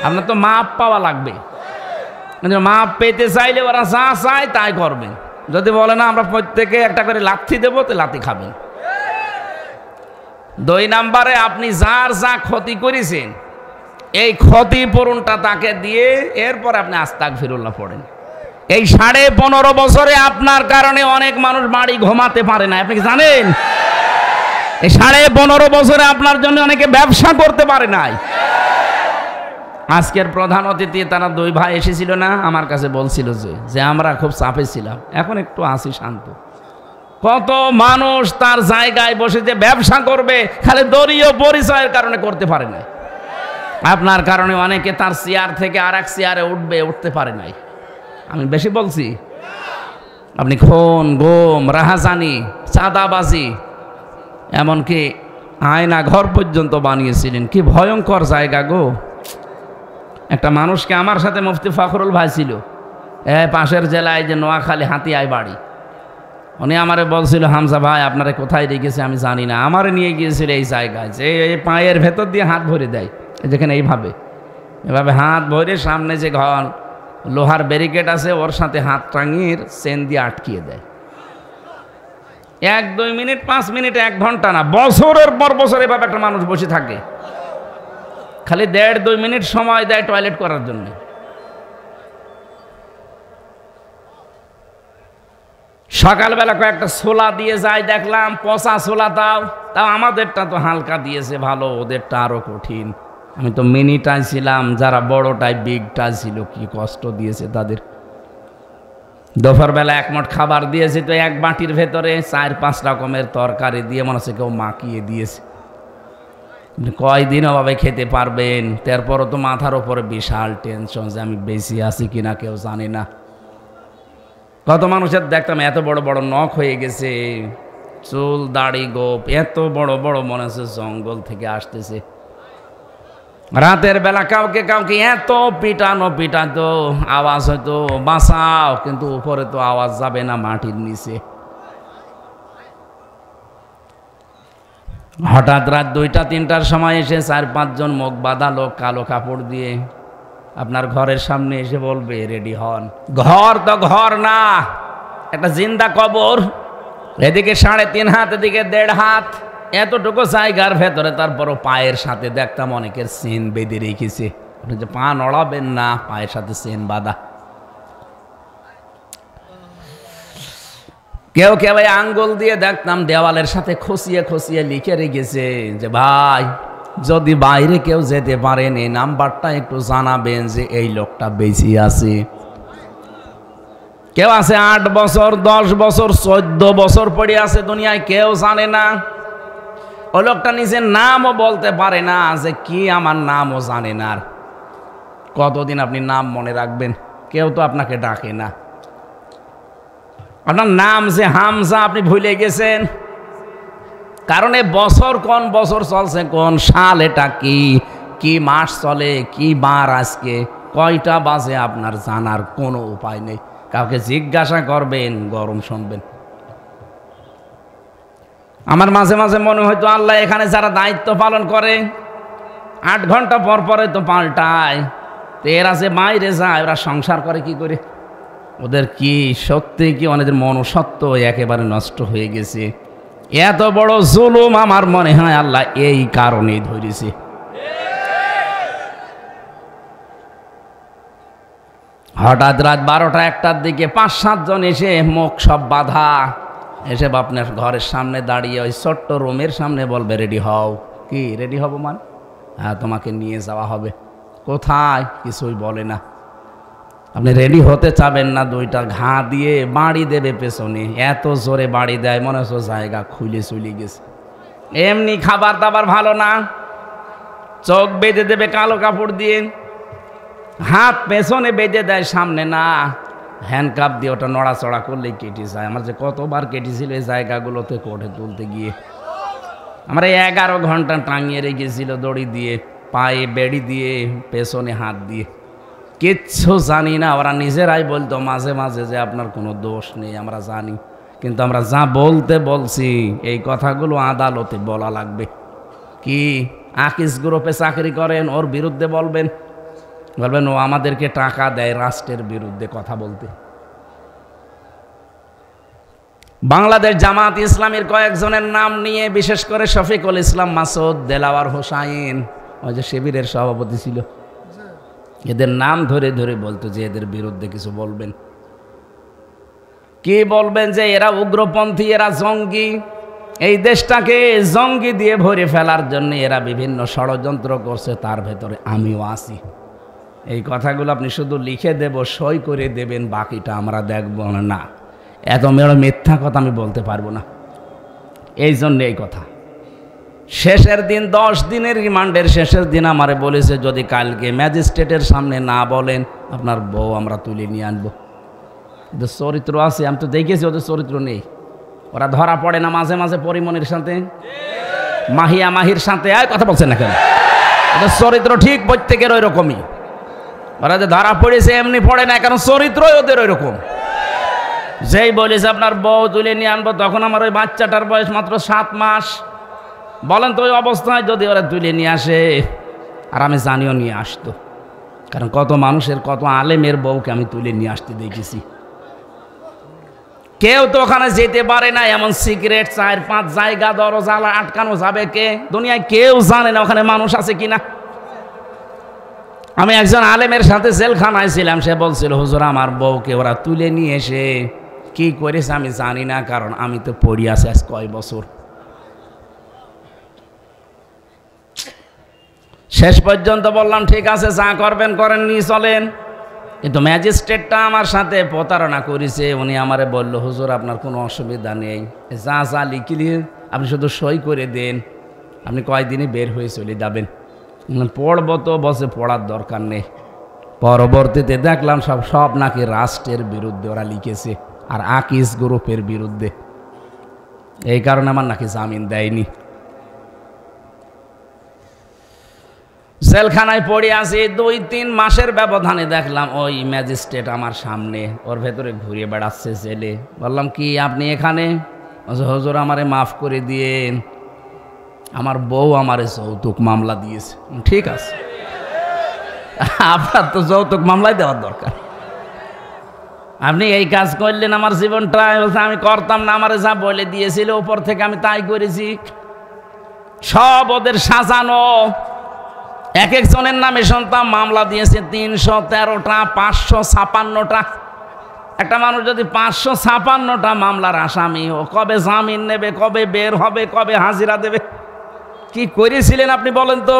আপনার তো মাপ পাওয়া লাগবে। মাপ পেতে চাইলে ওরা যা চায় তাই করবেন। যদি বলে না আমরা প্রত্যেকে একটা করে লাথি দেবো, তো লাথি খাবেন। 2 নম্বরে আপনি যার যা ক্ষতি করেছেন এই ক্ষতিপূরণটা তাকে দিয়ে এরপর আপনি আস্তাগফিরুল্লাহ পড়েন। এই 15.5 বছরে আপনার কারণে অনেক মানুষ বাড়ি ঘুমাতে পারে না, আপনি কি জানেন? এই 15.5 বছরে আপনার জন্য অনেকে ব্যবসা করতে পারে নাই। আজকের প্রধান অতিথি তারা 2 ভাই এসেছিল না, আমার কাছে বলছিল যে আমরা খুব চাপে ছিলাম, এখন একটু আসি শান্ত। কত মানুষ তার জায়গায় বসে যে ব্যবসা করবে খালি দলীয় পরিচয়ের কারণে করতে পারে না। আপনার কারণে অনেকে তার চেয়ার থেকে আর এক চেয়ারে উঠতে পারে নাই। আমি বেশি বলছি? আপনি খুন, গুম, রাহাজানি, চাঁদাবাজি, এমনকি আয়না ঘর পর্যন্ত বানিয়েছিলেন। কি ভয়ঙ্কর জায়গা গো! একটা মানুষকে আমার সাথে মুফতি ফখরুল ভাই ছিল, পাশের জেলায় যে নোয়াখালী হাতিয়ায় বাড়ি, উনি আমারে বলছিল, হামজা ভাই আপনারা কোথায় রেখেছে আমি জানি না, আমারে নিয়ে গিয়েছিল এই জায়গায় যে পায়ের ভেতর দিয়ে হাত ভরে দেয়, যেখানে এভাবে হাত ভরে সামনে যে ঘর লোহার ব্যারিকেড আছে ওর সাথে হাত টাঙিয়ে চেন দিয়ে আটকিয়ে দেয়। 1-2 মিনিট, 5 মিনিট, 1 ঘন্টা না, বছরের পর বছর এভাবে একটা মানুষ বসে থাকে। খালি 1.5-2 মিনিট সময় দেয় টয়লেট করার জন্য। সকালবেলা কয়েকটা ছোলা দিয়ে যায়, দেখলাম পচা ছোলা। তাও আমাদেরটা তো হালকা দিয়েছে ভালো, ওদেরটা আরো কঠিন। আমি তো মিনিটাই ছিলাম, যারা বড়টাই বিগটা ছিল কি কষ্ট দিয়েছে তাদের। দুপুরবেলা 1 মুঠ খাবার দিয়েছে, তো 1 বাটির ভেতরে 4-5 রকমের তরকারি দিয়ে মনে হচ্ছে কেউ মাখিয়ে দিয়েছে। কয়দিন অভাবে খেতে পারবেন? তারপরও তো মাথার উপরে বিশাল টেনশন যে আমি বেশি আছি কিনা কেউ জানি না। কত মানুষের দেখতাম এত বড় বড় নখ হয়ে গেছে, চুল দাড়ি গোপ এত বড় বড়, মনে হচ্ছে জঙ্গল থেকে আসতেছে। রাতের বেলা কাউকে এত পিটাতো, আওয়াজ হয়তো বাঁচাও, কিন্তু উপরে তো আওয়াজ যাবে না, মাটির নিচে। হঠাৎ রাত 2টা-3টার সময় এসে 4-5 জন মুখ বাঁধা লোক কালো কাপড় দিয়ে আপনার ঘরের সামনে এসে বলবে রেডি হন। ঘর তো ঘর না, একটা জিন্দা কবর। এদিকে 3.5 হাত, এদিকে 1.5 হাত, এতটুকু জায়গার ভেতরে তারপরও পায়ের সাথে দেখতাম অনেকের চেন বেঁধে রেখেছে। আপনি যে পা নড়াবেন না, পায়ের সাথে চেন বাঁধা। কেউ আঙ্গুল দিয়ে দেখতাম দেওয়ালের সাথে খসিয়ে লিখে রেখেছে যে ভাই যদি বাইরে কেউ যেতে পারেন এই নাম্বারটা একটু জানাবেন যে এই লোকটা বেঁচে আছে। কেউ আছে 8 বছর, 10 বছর, 14 বছর পড়ে আছে দুনিয়ায়, কেউ জানে না। ওই লোকটা নিজের নামও বলতে পারে না, যে কি আমার নামও জানে না। আর কতদিন আপনি নাম মনে রাখবেন? কেউ তো আপনাকে ডাকে না। আপনার নাম যে হামজা আপনি ভুলে গেছেন, কারণ এই বছর কোন বছর চলছে, কোন সাল, এটা কি মাস চলে, কি বার আজকে, কয়টা বাজে আপনার জানার কোনো উপায় নেই। কাউকে জিজ্ঞাসা করবেন, গরম শুনবেন। আমার মাঝে মাঝে মনে হয়তো আল্লাহ এখানে যারা দায়িত্ব পালন করে 8 ঘন্টা পর পরে তো পাল্টায়, তো এরা যে বাইরে যায় ওরা সংসার করে কি করে? ওদের কি সত্যি কি অনেকের মনুষ্যত্ব একেবারে নষ্ট হয়ে গেছে। এত বড় জুলুম আমার মনে হয় আল্লাহ এই কারণেই ধরেছে। হঠাৎ রাত 12টা-1টার দিকে 5-7 জন এসে মুখ সব বাঁধা এসে আপনার ঘরের সামনে দাঁড়িয়ে ওই ছোট্ট রুমের সামনে বলবে রেডি হও। কি রেডি হব মানে? হ্যাঁ তোমাকে নিয়ে যাওয়া হবে। কোথায়? কিছুই বলে না। আপনি রেডি হতে চাবেন না, 2টা ঘা দিয়ে বাড়ি দেবে পেছনে, এত জোরে বাড়ি দেয় মনে হচ্ছে জায়গা খুলে চলে গেছে। এমনি খাবার দাবার ভালো না, চোখ বেঁধে দেবে কালো কাপড় দিয়ে, হাত পেছনে বেঁধে দেয়, সামনে না। হ্যান্ডকাপ দিয়ে ওটা নড়াচড়া করলেই কেটে যায়। আমার যে কতবার কেটেছিল এই জায়গাগুলোতে কোর্টে তুলতে গিয়ে। আমার 11 ঘন্টা টাঙিয়ে রেখেছিল দড়ি দিয়ে, পায়ে বেড়ি দিয়ে, পেছনে হাত দিয়ে। কিচ্ছু জানি না। ওরা নিজেরাই বলতো মাঝে মাঝে যে আপনার কোনো দোষ নেই, আমরা জানি, কিন্তু আমরা যা বলতে বলছি এই কথাগুলো আদালতে বলা লাগবে। কি আকিস গ্রুপে চাকরি করেন, ওর বিরুদ্ধে বলবেন ও আমাদেরকে টাকা দেয় রাষ্ট্রের বিরুদ্ধে কথা বলতে। বাংলাদেশ জামাত ইসলামের কয়েকজনের নাম নিয়ে, বিশেষ করে শফিকুল ইসলাম মাসুদ, দেলাওয়ার হোসাইন, ওই যে শিবিরের সভাপতি ছিল, এদের নাম ধরে ধরে বলতো যে এদের বিরুদ্ধে কিছু বলবেন। কি বলবেন? যে এরা উগ্রপন্থী, এরা জঙ্গি, এই দেশটাকে জঙ্গি দিয়ে ভরে ফেলার জন্য এরা বিভিন্ন ষড়যন্ত্র করছে, তার ভেতরে আমিও আছি। এই কথাগুলো আপনি শুধু লিখে দেব, সই করে দেবেন, বাকিটা আমরা দেখব না। এত মেয়ের মিথ্যা কথা আমি বলতে পারবো না, এই জন্য এই কথা। শেষের দিন 10 দিনের রিমান্ডের শেষের দিন আমারে বলেছে যদি কালকে ম্যাজিস্ট্রেটের সামনে না বলেন আপনার বউ আমরা তুলে নিয়ে আনবো। ওদের চরিত্র আছে, আমি তো দেখেছি ওদের চরিত্র নেই। ওরা ধরা পড়ে না মাঝে মাঝে পরিমণির সাথে, মাহিয়া মাহির সাথে, কথা বলছেন না কেন? ওদের চরিত্র ঠিক প্রত্যেকের ওই রকমই। ওরা যে ধরা পড়েছে এমনি পড়ে না, কারণ চরিত্রই ওদের ওই রকম। যেই বলেছে আপনার বউ তুলে নিয়ে আনবো, তখন আমার ওই বাচ্চাটার বয়স মাত্র 7 মাস। বলেন তো ওই অবস্থায় যদি ওরা তুলে নিয়ে আসে, আর আমি জানিও নিয়ে আসতো, কারণ কত মানুষের, কত আলেমের বউকে আমি তুলে নিয়ে আসতে দেখেছি। কেউ তো ওখানে যেতে পারে না, এমন সিক্রেট 4-5 জায়গা দরজা আটকানো যাবে কে? দুনিয়ায় কেউ জানে না ওখানে মানুষ আছে কিনা। আমি একজন আলেমের সাথে জেলখানায় ছিলাম, সে বলছিল হুজুর আমার বউকে ওরা তুলে নিয়ে এসে কি করেছে আমি জানি না, কারণ আমি তো পড়ি আছি আজ কয় বছর। শেষ পর্যন্ত বললাম ঠিক আছে যা করবেন করেন, নিয়ে চলেন। কিন্তু ম্যাজিস্ট্রেটটা আমার সাথে প্রতারণা করেছে। উনি আমারে বলল হুজুর আপনার কোনো অসুবিধা নেই, যা যা লিখলি আপনি শুধু সই করে দেন, আপনি কয়দিনে বের হয়ে চলে যাবেন। পড়বো তো, বসে পড়ার দরকার নেই। পরবর্তীতে দেখলাম সব নাকি রাষ্ট্রের বিরুদ্ধে ওরা লিখেছে, আর আকিস গ্রুপের বিরুদ্ধে। এই কারণে আমার নাকি জামিন দেয়নি। জেলখানায় পড়ে আছি 2-3 মাসের ব্যবধানে দেখলাম ওই ম্যাজিস্ট্রেট আমার সামনে, ওর ভেতরে ঘুরে বেড়াচ্ছে জেলে। বললাম কি আপনি এখানে? হুজুর আমারে মাফ করে দিয়েন, আমার বউ আমারে যৌতুক মামলা দিয়েছে। ঠিক আছে, আপনার তো যৌতুক মামলাই দেওয়ার দরকার। আপনি এই কাজ করলেন, আমার জীবনটা আমি করতাম না, আমারে যা বলে দিয়েছিল উপর থেকে আমি তাই করেছি। সব ওদের সাজানো। এক একজনের নামে শুনতাম মামলা দিয়েছে 313টা, 556টা। একটা মানুষ যদি 556টা মামলার আসামি, ও কবে জামিন নেবে, কবে বের হবে, কবে হাজিরা দেবে? কি করেছিলেন আপনি বলেন তো?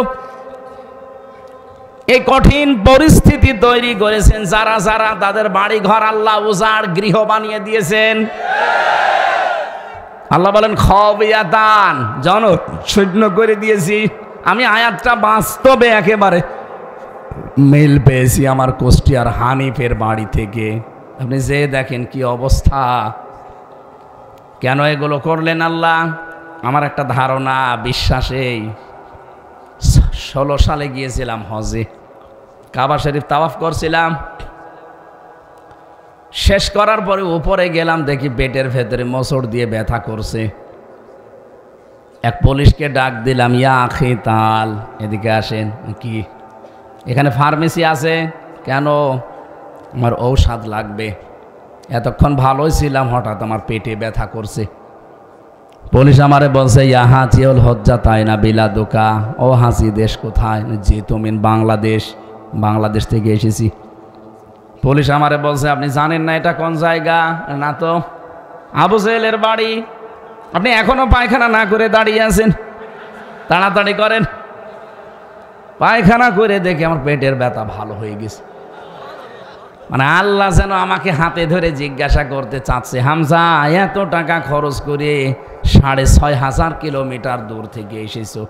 এই কঠিন পরিস্থিতি তৈরি করেছেন যারা যারা, তাদের বাড়ি ঘর আল্লাহ উজাড় গৃহ বানিয়ে দিয়েছেন। আল্লাহ বলেন খবিয়াতান, জনশূন্য করে দিয়েছি। আমি আয়াতটা বাস্তবে একেবারে মিল পেয়েছি আমার কুষ্টিয়ার হানিফের বাড়ি থেকে। আপনি যে দেখেন কি অবস্থা। কেন এগুলো করলেন আল্লাহ? আমার একটা ধারণা, বিশ্বাসেই 16 সালে গিয়েছিলাম হজে, কাবা শরীফ তাওয়াফ করছিলাম। শেষ করার পরে উপরে গেলাম, দেখি পেটের ভেতরে মোচড় দিয়ে ব্যথা করছে। এক পুলিশকে ডাক দিলাম, ইয়া আখি তাল, এদিকে আসেন। কি এখানে ফার্মেসি আছে? কেন? আমার ঔষধ লাগবে। এতক্ষণ ভালোই ছিলাম, হঠাৎ আমার পেটে ব্যথা করছে। পুলিশ আমারে বলছে ইয়া হাজিউল হজ্জা তাই না বিলাদুকা, ও হাসি দেশ কোথায়? যে তুমি বাংলাদেশ, বাংলাদেশ থেকে এসেছি। পুলিশ আমারে বলছে আপনি জানেন না এটা কোন জায়গা? না তো। আবু জেহেলের বাড়ি। আপনি এখনো পায়খানা না করে দাঁড়িয়ে আছেন, তাড়াতাড়ি করেন। পায়খানা করে দেখে আমার পেটের ব্যথা ভালো হয়ে গেছে। মানে আল্লাহ যেন আমাকে হাতে ধরে জিজ্ঞাসা করতে চাচ্ছে, হামজা এত টাকা খরচ করে 6,500 কিলোমিটার দূর থেকে এসেছো,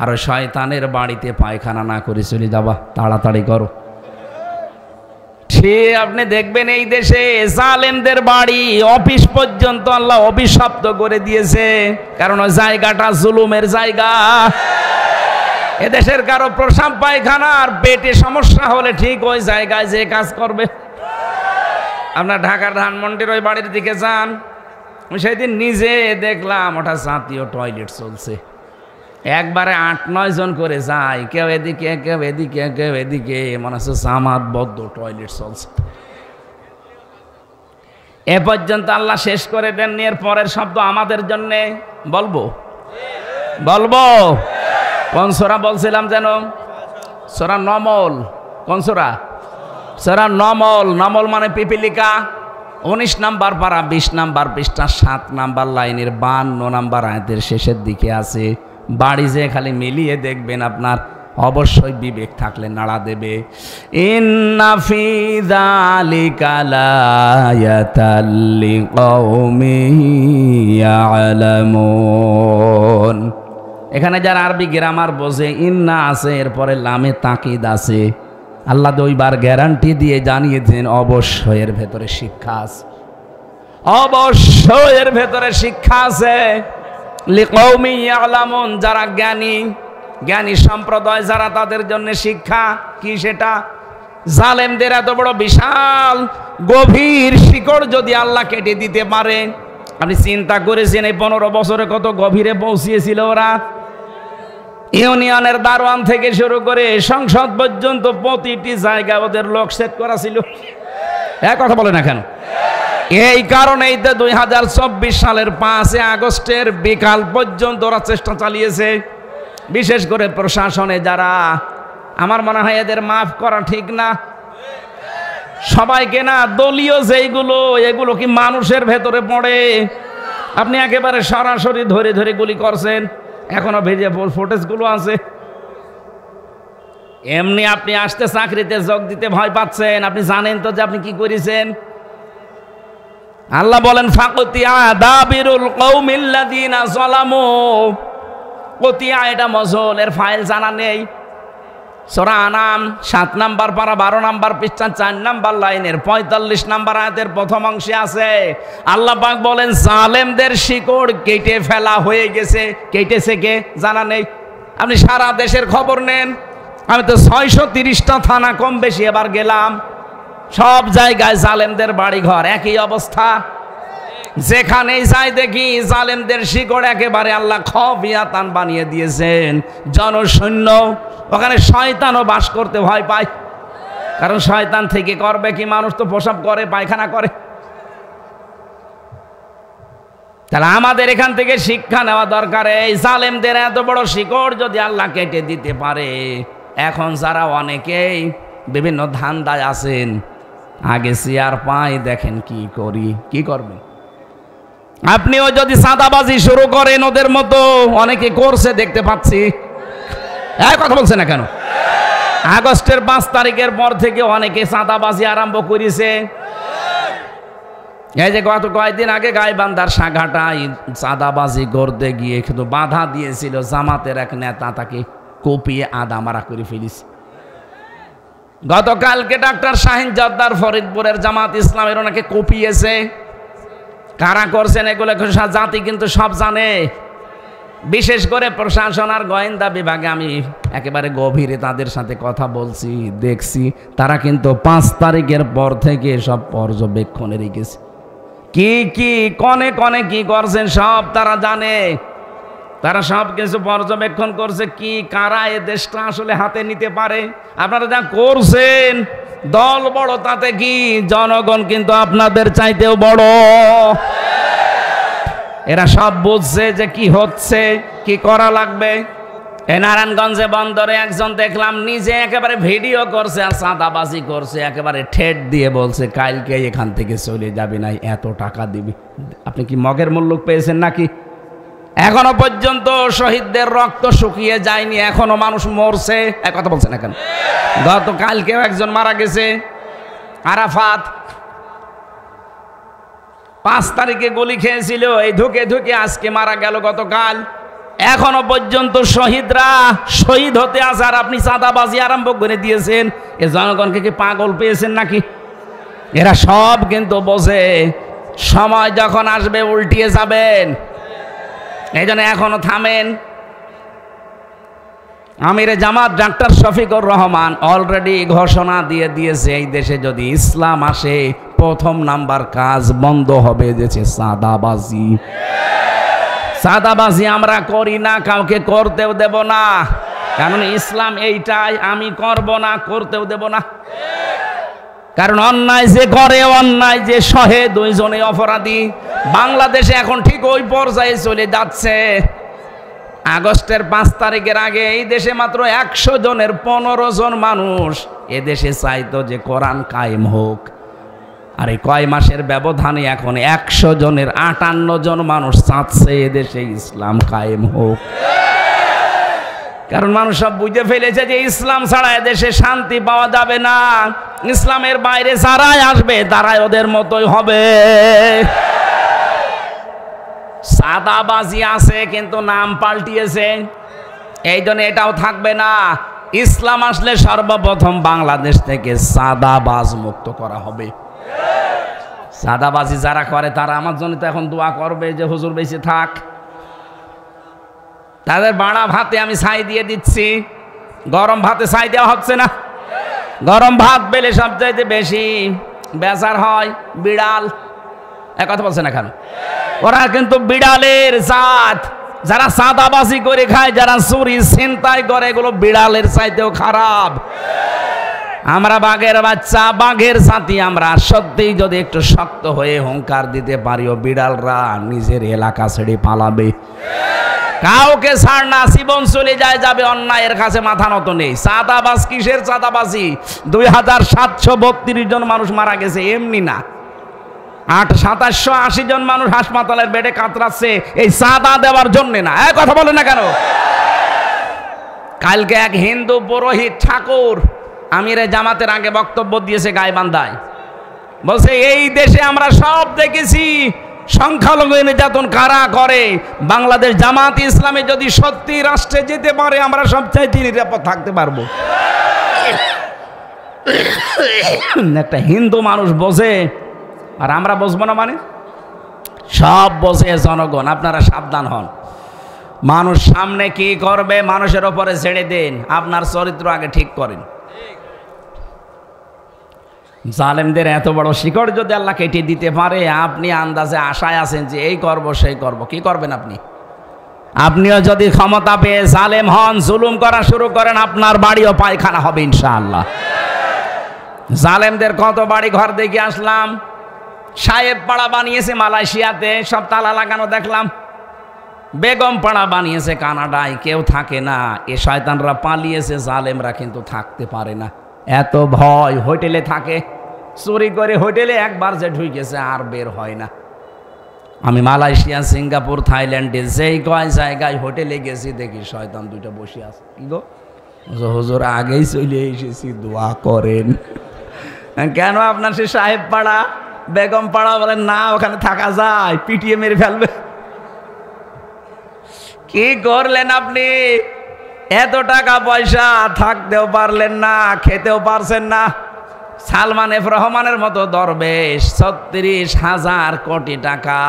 আর শয়তানের বাড়িতে পায়খানা না করে চলে যাবা, তাড়াতাড়ি করো। ঠিক আপনি দেখবেন এই দেশে জালেমদের বাড়ি অফিস পর্যন্ত আল্লাহ অভিশপ্ত করে দিয়েছে, কারণ ওই জায়গাটা জুলুমের জায়গা। এদেশের কারো প্রসাব পায়খানার পেটে সমস্যা হলে ঠিক ওই জায়গায় যে কাজ করবে। আপনার ঢাকার ধানমন্ডির ওই বাড়ির দিকে যান, আমি সেদিন নিজে দেখলাম ওটা জাতীয় টয়লেট চলছে। একবারে 8-9 জন করে যায়, কেউ এদিকে কেউ এদিকে কেউ এদিকে, মনে হচ্ছে জামাতবদ্ধ টয়লেট চলছে। এ পর্যন্ত আল্লাহ শেষ করে দেননি, এর পরের শব্দ আমাদের জন্যে বলবো বলবো। কোন সূরা বলছিলাম যেন? সূরা নমল। কোন সূরা? সূরা নমল। নমল মানে পিপিলিকা। 19 নাম্বার পারা, 20 নাম্বার পৃষ্ঠা, 7 নাম্বার লাইনের 52 নাম্বার আয়াতের শেষের দিকে আছে। বাড়ি যে খালি মিলিয়ে দেখবেন, আপনার অবশ্যই বিবেক থাকলে নাড়া দেবে। ইন্না ফি যালিকা লায়াতাল লিকাউমিন ইয়ালামুন। এখানে যারা আরবি গ্রামার বোঝে, ইন্না আছে, এরপরে লামে তাকিদ আছে। আল্লাহ 2 বার গ্যারান্টি দিয়ে জানিয়েছেন অবশ্যই এর ভেতরে শিক্ষা আছে, অবশ্যই এর ভেতরে শিক্ষা আছে। লিকাউমিন ইয়ালামুন, যারা জ্ঞানী, জ্ঞানী সম্প্রদায় যারা, তাদের জন্য শিক্ষা কি সেটা? জালেমদের এত বড় বিশাল গভীর শিকড় যদি আল্লাহ কেটে দিতে পারে, আপনি চিন্তা করেছেন এই 15 বছরে কত গভীরে পৌঁছিয়েছিল ওরা? ইউনিয়নের দারোয়ান থেকে শুরু করে সংসদ পর্যন্ত প্রতিটি জায়গায় ওদের লোক সেট করা ছিল। এক কথা বলে না কেন? এই কারণেই তো 2024 সালের 5 আগস্টের বিকাল পর্যন্ত ওরা চেষ্টা চালিয়েছে। বিশেষ করে প্রশাসনে যারা, আমার মনে হয় এদের মাফ করা ঠিক না। সবাইকে না, দলীয় যেইগুলো, এগুলো কি মানুষের ভেতরে পড়ে? আপনি একেবারে সরাসরি ধরে ধরে গুলি করছেন, এখনো ভেজে ফুটেজগুলো আছে। এমনি আপনি আসতে চাকরিতে যোগ দিতে ভয় পাচ্ছেন, আপনি জানেন তো যে আপনি কি করেছেন। আল্লাহ বলেন ফাকুতিয়া দাবিরুল কওমিল্লাযিনা যালামু। কতিয়া এটা মজল, এর ফাইল জানা নেই। সূরা আনাম 7 নাম্বার পারা, 12 নাম্বার পৃষ্ঠা, 4 নাম্বার লাইনের 45 নাম্বার আয়াতের প্রথম অংশে আছে। আল্লাহ পাক বলেন জালেমদের শিকড় কেটে ফেলা হয়ে গেছে। কেটেছে কে জানা নেই। আপনি সারা দেশের খবর নেন, আমি তো 630টা থানা কম বেশি এবার গেলাম, সব জায়গায় জালেমদের বাড়িঘর, একই অবস্থা। যেখানেই যাই দেখি জালেমদের শিকড় একেবারে আল্লাহ খবিয়াতান বানিয়ে দিয়েছেন, জনশূন্য। ওখানে শয়তানও বাস করতে ভয় পায়, কারণ শয়তান থেকে করবে কি? মানুষ তো প্রসাব করে, পায়খানা করে। তাহলে আমাদের এখান থেকে শিক্ষা নেওয়া দরকার। এই জালেমদের এত বড় শিকড় যদি আল্লাহ কেটে দিতে পারে, এখন যারা অনেকেই বিভিন্ন ধান্দায় আছেন, আগে চেয়ার পাই, দেখেন কি করি, কি করবেন? আপনিও যদি চাঁদাবাজি শুরু করেন ওদের মতো, অনেকে করছে দেখতে পাচ্ছি। এক কথা বলছে না কেন? আগস্টের 5 তারিখের পর থেকে অনেকে চাঁদাবাজি আরম্ভ করেছে। এই যে গত কয়েকদিন আগে গাইবান্ধার সাঘাটায় চাঁদাবাজি করতে গিয়ে কিন্তু বাধা দিয়েছিল জামাতের এক নেতা, তাকে কুপিয়ে আদা মারা করে ফেলিস। গতকালকে ডাক্তার শাহিন জর্দার ফরিদপুরের জামাত ইসলামের ওনাকে কুপিয়েছে। কারা করছেন এগুলো জাতি কিন্তু সব জানে। বিশেষ করে প্রশাসন আর গোয়েন্দা বিভাগে আমি একেবারে গভীরে তাদের সাথে কথা বলছি, দেখছি তারা কিন্তু 5 তারিখের পর থেকে সব পর্যবেক্ষণে রেখেছে। কি কি কনে কনে কি করছেন সব তারা জানে, তারা সব কিছু পর্যবেক্ষণ করছে। কি কারা এ দেশটা আসলে হাতে নিতে পারে। আপনারা যা করছেন, দল বড় তাতে কি, জনগণ কিন্তু আপনাদের চাইতেও বড়। এরা সব বুঝছে যে কি হচ্ছে, কি করা লাগবে। এই নারায়ণগঞ্জে বন্দরে একজন দেখলাম নিজে একেবারে ভিডিও করছে আর চাঁদাবাজি করছে, একেবারে ঠেট দিয়ে বলছে কালকে এখান থেকে চলে যাবে না, এত টাকা দিবি। আপনি কি মগের মূল্য পেয়েছেন নাকি? এখনো পর্যন্ত শহীদদের রক্ত শুকিয়ে যায়নি, এখনো মানুষ মরছে। এক কথা বলছে না কেন? গতকালকেও একজন মারা গেছে, আরাফাত 5 তারিখে গুলি খেয়েছিল, এই ঢুকে ঢুকে আজকে মারা গেল গতকাল। এখনো পর্যন্ত শহীদরা শহীদ হতে আছে, আর আপনি চাঁদাবাজি আরম্ভ করে দিয়েছেন। এ জনগণকে কি পাগল পেয়েছেন নাকি? এরা সব কিন্তু বোঝে, সময় যখন আসবে উল্টিয়ে যাবেন। এই জন্য এখনো থামেন। আমিরে জামাত ডাক্তার শফিকুর রহমান অলরেডি ঘোষণা দিয়ে দিয়েছে, এই দেশে যদি ইসলাম আসে প্রথম নাম্বার কাজ বন্ধ হবে যে চাঁদাবাজি। চাঁদাবাজি আমরা করি না, কাউকে করতেও দেব না, কারণ ইসলাম এইটাই, আমি করব না, করতেও দেব না। কারণ অন্যায় যে করে, অন্যায় যে সহে, দুইজনে অপরাধী। বাংলাদেশে এখন ঠিক ওই পর্যায়ে চলে যাচ্ছে। আগস্টের 5 তারিখের আগে এই দেশে মাত্র 100 জনের 15 জন মানুষ এদেশে চাইতো যে কোরআন কায়েম হোক, আর এই কয় মাসের ব্যবধানে এখন 100 জনের 58 জন মানুষ চাচ্ছে এদেশে ইসলাম কায়েম হোক। কারণ মানুষ সব বুঝে ফেলেছে যে ইসলাম ছাড়া এদেশে শান্তি পাওয়া যাবে না। ইসলামের বাইরে যারাই আসবে তারাই ওদের মতোই হবে। সাদাবাজি আছে কিন্তু নাম পাল্টিয়েছে, এই জন্য এটাও থাকবে না। ইসলাম আসলে সর্বপ্রথম বাংলাদেশ থেকে সাদাবাজ মুক্ত করা হবে। সাদাবাজি যারা করে তারা আমার জন্য তো এখন দোয়া করবে যে হুজুর বেঁচে থাক। তাদের বাড়া ভাতে আমি ছাই দিয়ে দিচ্ছি, গরম ভাতে ছাই দেওয়া হচ্ছে না। গরম ভাত পেলে সবচাইতে বেশি বেজার হয় বিড়াল। এক কথা বলছে না কেন? ওরা কিন্তু বিড়ালের জাত। যারা সাদাবাজি করে খায়, যারা চুরি ছিনতাই করে, এগুলো বিড়ালের চাইতেও খারাপ। আমরা বাঘের বাচ্চা, বাঘের জাতি। আমরা সত্যিই যদি একটু শক্ত হয়ে হুঙ্কার দিতে পারি, ও বিড়ালরা নিজের এলাকা ছেড়ে পালাবে। কাউকে ছাড় না, জীবন চলে যায় যাবে, অন্যায়ের কাছে মাথা নত নেই। চাঁদাবাজ কিসের চাঁদাবাজি? 2732 জন মানুষ মারা গেছে এমনি না, 2780 জন মানুষ হাসপাতালের বেডে কাতরাচ্ছে এই চাঁদা দেওয়ার জন্য না। কথা বলে না কেন? কালকে এক হিন্দু পুরোহিত ঠাকুর আমিরে জামাতের আগে বক্তব্য দিয়েছে গাইবান্ধায়, বলছে এই দেশে আমরা সব দেখেছি সংখ্যালঘু নির্যাতন কারা করে। বাংলাদেশ জামাত ইসলামে যদি সত্যি রাষ্ট্রে যেতে পারে, আমরা সবচাইতে নিরাপদ থাকতে পারবো। একটা হিন্দু মানুষ বোঝে আর আমরা বুঝবো না? মানে সব বোঝে জনগণ। আপনারা সাবধান হন। মানুষ সামনে কি করবে মানুষের ওপরে ছেড়ে দেন, আপনার চরিত্র আগে ঠিক করেন। জালেমদের এত বড় শিকড় যদি আল্লাহ কেটে দিতে পারে, আপনি আন্দাজে আশায় আছেন যে এই করব সেই করব, কি করবেন আপনি? আপনিও যদি ক্ষমতা পেয়ে জালেম হন, জুলুম করা শুরু করেন, আপনার বাড়িও পায়খানা হবে ইনশাআল্লাহ। জালেমদের কত বাড়ি ঘর দেখে আসলাম। সাহেব পাড়া বানিয়েছে মালয়েশিয়াতে, সব তালা লাগানো দেখলাম। বেগম পাড়া বানিয়েছে কানাডায়, কেউ থাকে না। এ শয়তানরা পালিয়েছে, জালেমরা কিন্তু থাকতে পারে না। এত ভয়, হোটেলে থাকে, চুরি করে হোটেলে একবার যে ঢুকেছে আর বের হয় না। আমি মালয়েশিয়া, সিঙ্গাপুর, থাইল্যান্ডে যেই কয় জায়গায় হোটেলে গেছি, দেখি শয়তান দুইটা বসে আছে। কি গো হুজুর, আগেই চলে এসেছি, দোয়া করেন। কেন? আপনার সে সাহেব পাড়া, বেগম পাড়া বলেন না, ওখানে থাকা যায়, পিটিয়ে মেরে ফেলবে। কি করলেন আপনি? এত টাকা পয়সা, থাকতেও পারলেন না, খেতেও পারছেন না। সালমান এফ রহমানের মতো দরবেশ 36,000 কোটি টাকা।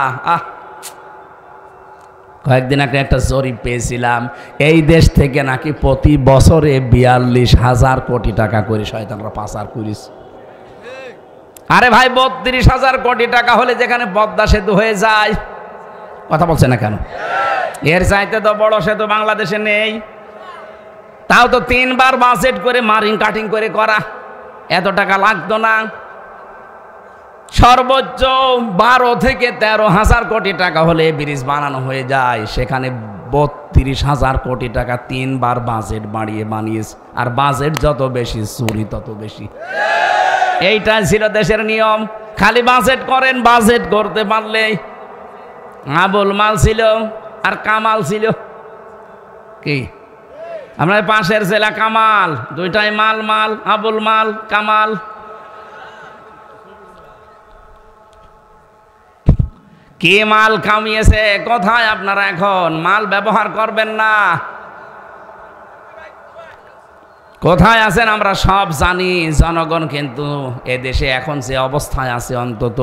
কয়েকদিন আগে একটা জরিপ পেয়েছিলাম, এই দেশ থেকে নাকি প্রতি বছরে 42,000 কোটি টাকা করে শয়তানরা পাচার করিস। আরে ভাই, 32,000 কোটি টাকা হলে যেখানে পদ্মা সেতু হয়ে যায়, কথা বলছে না কেন? এর চাইতে তো বড় সেতু বাংলাদেশে নেই। তাও তো 3 বার বাজেট করে মারিং কাটিং করে করা, এত টাকা লাগতো না। সর্বোচ্চ 12 থেকে 13,000 কোটি টাকা হলে ব্রিজ বানানো হয়ে যায়, সেখানে 32,000 কোটি টাকা 3 বার বাজেট বাড়িয়ে বানিয়েছে। আর বাজেট যত বেশি, চুরি তত বেশি। এইটাই ছিল দেশের নিয়ম। খালি বাজেট করেন, বাজেট করতে পারলে। আবুল মাল ছিল আর কামাল ছিল। কি আপনার পাশের জেলা কামাল, দুইটাই মাল মাল, আবুল মাল, কামাল। কি মাল কামিয়েছে কোথায়? আপনারা এখন মাল ব্যবহার করবেন না। কোথায় আছেন আমরা সব জানি। জনগণ কিন্তু এদেশে এখন যে অবস্থায় আছে, অন্তত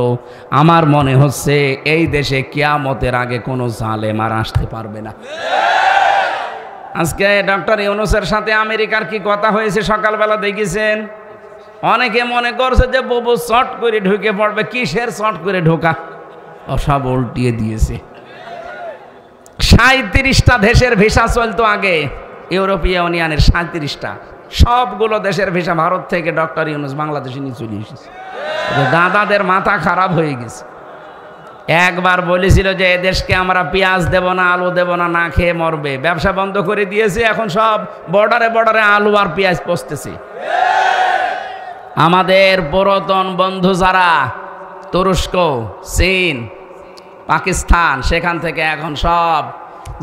আমার মনে হচ্ছে এই দেশে কিয়ামতের আগে কোনো জালেম আর আসতে পারবে না। আজকে ডক্টর ইউনূসের সাথে আমেরিকার কি কথা হয়েছে সকালবেলা দেখেছেন? অনেকে মনে করছে যে বুবু শর্ট করে ঢুকে পড়বে। কিসের শর্ট করে ঢোকা? সব উল্টিয়ে দিয়েছে। 37টা দেশের ভিসা চলতো আগে, ইউরোপীয় ইউনিয়নের 37টা। সবগুলো দেশের ভিসা ভারত থেকে ডক্টর ইউনূস বাংলাদেশে নিয়ে চলে এসেছে। দাদাদের মাথা খারাপ হয়ে গেছে। একবার বলেছিল যে এদেশকে আমরা পেঁয়াজ দেব না, আলু দেব না, না খেয়ে মরবে। ব্যবসা বন্ধ করে দিয়েছে, এখন সব বর্ডারে বর্ডারে আলু আর পেঁয়াজ পচতেছে। আমাদের পুরাতন বন্ধু যারা তুরস্ক, চীন, পাকিস্তান, সেখান থেকে এখন সব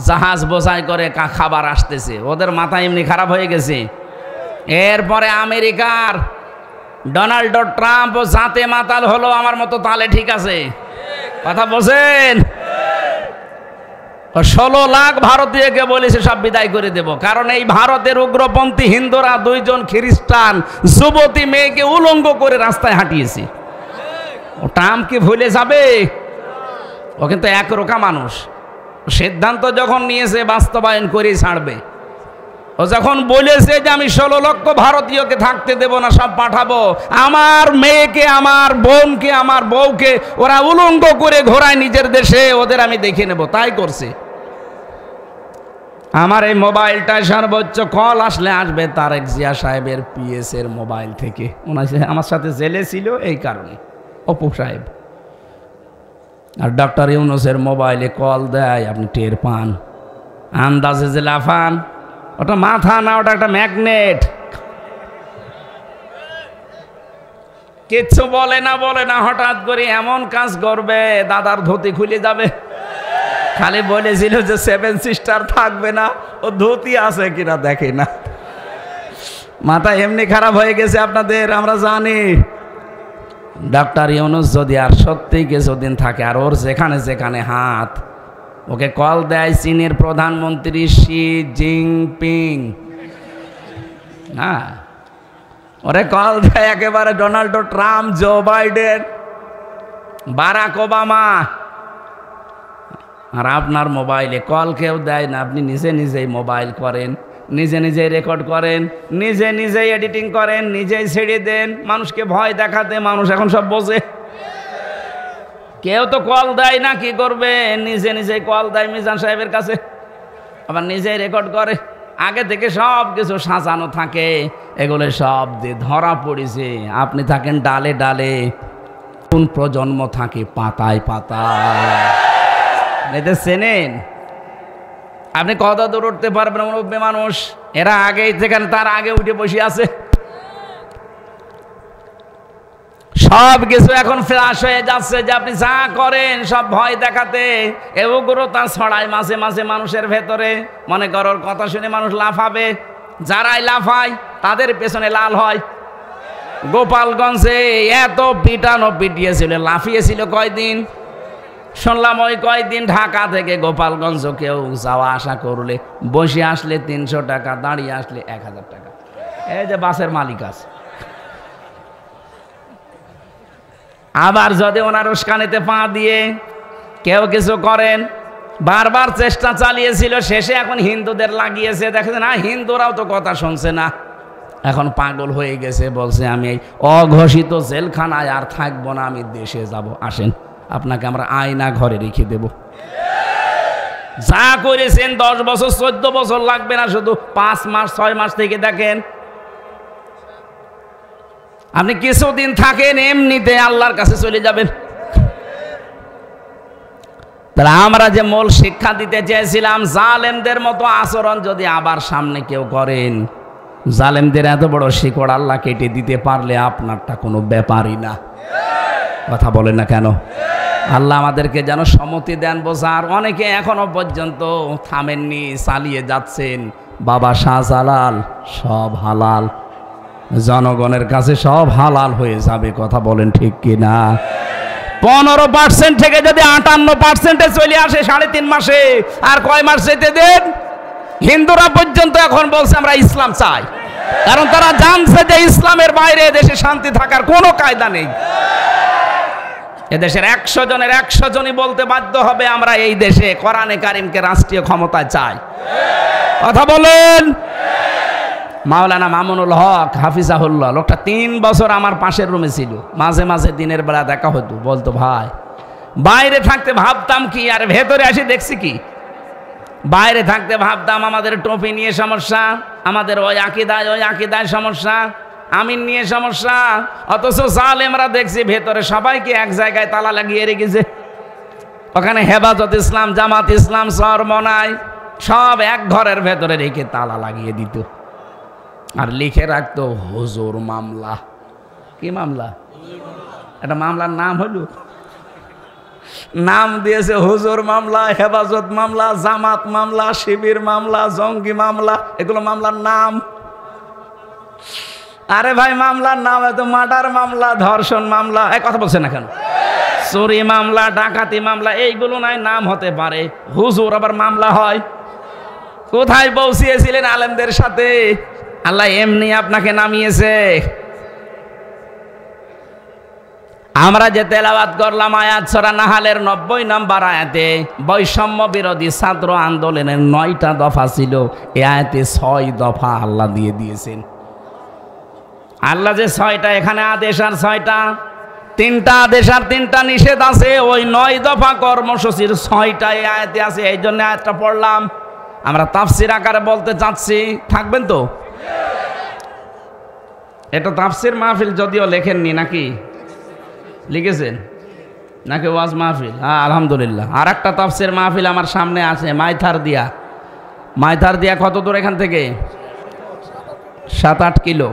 জাহাজ বোঝাই করে খাবার আসতেছে। ওদের মাথা এমনি খারাপ হয়ে গেছে। এরপরে আমেরিকার ডোনাল্ড ট্রাম্প জাতে মাতাল হলো, আমার মতো তালে ঠিক আছে, কথা বলছেন। 16 লাখ ভারতীয়কে বলেছে সব বিদায় করে দেব, কারণ এই ভারতের উগ্রপন্থী হিন্দুরা 2 জন খ্রিস্টান যুবতী মেয়েকে উলঙ্গ করে রাস্তায় হাঁটিয়েছে। ও ট্রাম্প কি ভুলে যাবে? ও কিন্তু একরোখা মানুষ, সিদ্ধান্ত যখন নিয়েছে বাস্তবায়ন করেই ছাড়বে। ও যখন বলেছে যে আমি 16 লক্ষ ভারতীয়কে থাকতে দেব না, সব পাঠাবো, আমার মেয়েকে, আমার বোনকে, আমার বউকে ওরা উলঙ্গ করে ঘোরায় নিজের দেশে, ওদের আমি দেখে নেব, তাই করছে। আমার এই মোবাইলটায় সর্বোচ্চ কল আসলে আসবে তারেক জিয়া সাহেবের পিএস এর মোবাইল থেকে। আমার সাথে জেলে ছিল এই কারণে, অপু সাহেব। আর ডক্টর ইউনূসের মোবাইলে কল দেয়, আপনি টের পান, আন্দাজে যে লাফান। ওটা মাথা না, ওটা একটা ম্যাগনেট। কিচ্ছু বলে না, হঠাৎ করে এমন কাজ করবে দাদার ধুতি খুলে যাবে। খালি বলেছিল যে 7 সিস্টার থাকবে না, ও ধুতি আছে কিনা দেখে না। মাথা এমনি খারাপ হয়ে গেছে আপনাদের, আমরা জানি। ডক্টর ইউনূস যদি আর সত্যি কিছুদিন থাকে, আর ওর যেখানে যেখানে হাত, ওকে কল দেয় চীনের প্রধানমন্ত্রী শি জিনপিং, হ্যাঁ, ওরে কল দেয় একেবারে Donald Trump, Joe Biden, Barack Obama. আর আপনার মোবাইলে কল কেউ দেয় না, আপনি নিজে নিজেই মোবাইল করেন, নিজে নিজেই রেকর্ড করেন, নিজে নিজেই এডিটিং করেন, নিজেই ছেড়ে দেন মানুষকে ভয় দেখাতে। মানুষ এখন সব বোঝে। কেউ তো কল দেয় না, কি করবে, নিজে নিজেই কল দেয় মিজান সাহেবের কাছে, আবার নিজেই রেকর্ড করে। আগে থেকে সব কিছু সাজানো থাকে, এগুলো সব দিয়ে ধরা পড়েছে। আপনি থাকেন ডালে ডালে, কোন প্রজন্ম থাকে পাতায় পাতায়, এদের চেনেন? আপনি কত দূর উঠতে পারবেন? মুরব্বী মানুষ, এরা আগেই থেকে তার আগে উঠে বসে আছে। সব কিছু এখন ফ্ল্যাশ হয়ে যাচ্ছে, যে আপনি যা করেন সব ভয় দেখাতে। উগ্রতা ছড়ায় মাঝে মাঝে মানুষের ভেতরে। মনে করো কথা শুনে মানুষ লাফাবে, যারাই লাফায় তাদের পেছনে লাল হয়। গোপালগঞ্জে এত পিটানো পিটিয়েছিল, লাফিয়েছিল কয়দিন শুনলাম, ওই কয়দিন ঢাকা থেকে গোপালগঞ্জ কেউ যাওয়া আসা করলে, বসে আসলে 300 টাকা, দাঁড়িয়ে আসলে 1000 টাকা। এই যে বাসের মালিক আছে। আবার যদি ওনার উস্কানিতে পা দিয়ে কেউ কিছু করেন, বারবার চেষ্টা চালিয়েছিল, শেষে এখন হিন্দুদের লাগিয়েছে। দেখেন না, হিন্দুরাও তো কথা শুনছে না, এখন পাগল হয়ে গেছে, বলছে আমি এই অঘোষিত জেলখানায় আর থাকবো না, আমি দেশে যাব। আসেন, আপনাকে আমরা আয়না ঘরে রেখে দেব। যা করেছেন 10 বছর 14 বছর লাগবে না, শুধু 5 মাস 6 মাস থেকে দেখেন। আপনি কিছুদিন থাকেন, এমনিতে আল্লাহর কাছে চলে যাবেন। তাহলে আমরা যে মূল শিক্ষা দিতে চেয়েছিলাম, জালেমদের মতো আচরণ যদি আবার সামনে কেউ করেন, জালেমদের এত বড় শিকড় আল্লাহ কেটে দিতে পারলে আপনারটা কোনো ব্যাপারই না। কথা বলেন না কেন? আল্লাহ আমাদেরকে যেন সম্মতি দেন বোঝার। অনেকে এখনো পর্যন্ত থামেননি, চালিয়ে যাচ্ছেন। বাবা শাহজালাল, সব হালাল, জনগণের কাছে সব হালাল হয়ে যাবে। কথা বলেন ঠিক কিনা? 15% থেকে যদি 58% চলে আসে 3.5 মাসে, আর কয় মাস যেতে দেন? হিন্দুরা পর্যন্ত এখন বলছে আমরা ইসলাম চাই, কারণ তারা জানছে যে ইসলামের বাইরে দেশে শান্তি থাকার কোনো কায়দা নেই। এদেশের 100 জনের 100 জনই বলতে বাধ্য হবে আমরা এই দেশে কোরআনে কারিমকে রাষ্ট্রীয় ক্ষমতায় চাই। কথা বলেন। মাওলানা মামুনুল হক হাফিজাহুল্লাহ, লোকটা 3 বছর আমার পাশের রুমে ছিল। মাঝে মাঝে দিনের বেলা দেখা হতো, বলতো ভাই বাইরে থাকতে ভাবতাম কি, আর ভেতরে আসি দেখছি কি, বাইরে থাকতে ভাবতাম আমাদের টুপি নিয়ে সমস্যা, আমাদের ওই আকিদায় সমস্যা, আমিন নিয়ে সমস্যা। অথচ জালেমরা দেখছি ভেতরে সবাইকে এক জায়গায় তালা লাগিয়ে রেখেছে। ওখানে হেফাজত ইসলাম, জামাত ইসলাম, চরমনাই সব এক ঘরের ভেতরে রেখে তালা লাগিয়ে দিত আর লিখে রাখতো হুজুর মামলা। কি মামলা? একটা মামলার নাম হলো, নাম দিয়েছে হুজুর মামলা, হেফাজত মামলা, জামাত মামলা, শিবির মামলা, জঙ্গি মামলা, এগুলো মামলার নাম। আরে ভাই মামলার নাম এত মার্ডার মামলা, ধর্ষণ মামলা, এই কথা বলছেন না কেন? চুরি মামলা, ডাকাতি মামলা, এইগুলো নাই নাম হতে পারে, হুজুর আবার মামলা হয়? কোথায় পৌঁছিয়েছিলেন আলেমদের সাথে? আল্লাহ এমনি আপনাকে নামিয়েছে। আমরা যে তেলাওয়াত করলাম আয়াত সূরা নাহালের 90 নম্বর আয়াতে, বৈষম্য বিরোধী ছাত্র আন্দোলনের 9টা দফা ছিল, এই আয়াতে 6 দফা আল্লাহ দিয়ে দিয়েছেন। আল্লাহ যে 6টা এখানে আদেশ আর 6টা, 3টা আদেশ আর 3টা নিষেধ আছে, ওই 9 দফা কর্মসূচির 6টা এই আয়াতে আছে। এই জন্য আয়াতটা পড়লাম, আমরা তাফসির আকারে বলতে চাচ্ছি। থাকবেন তো? এটা তাফসির মাহফিল যদিও লেখেননি, নাকি লিখেছেন? নাকি ওয়াজ মাহফিল? হ্যাঁ আলহামদুলিল্লাহ। আর একটা তাফসির মাহফিল আমার সামনে আছে, মাইথার দিয়া। মাইথার দিয়া কত দূর এখান থেকে? 7-8 কিলো।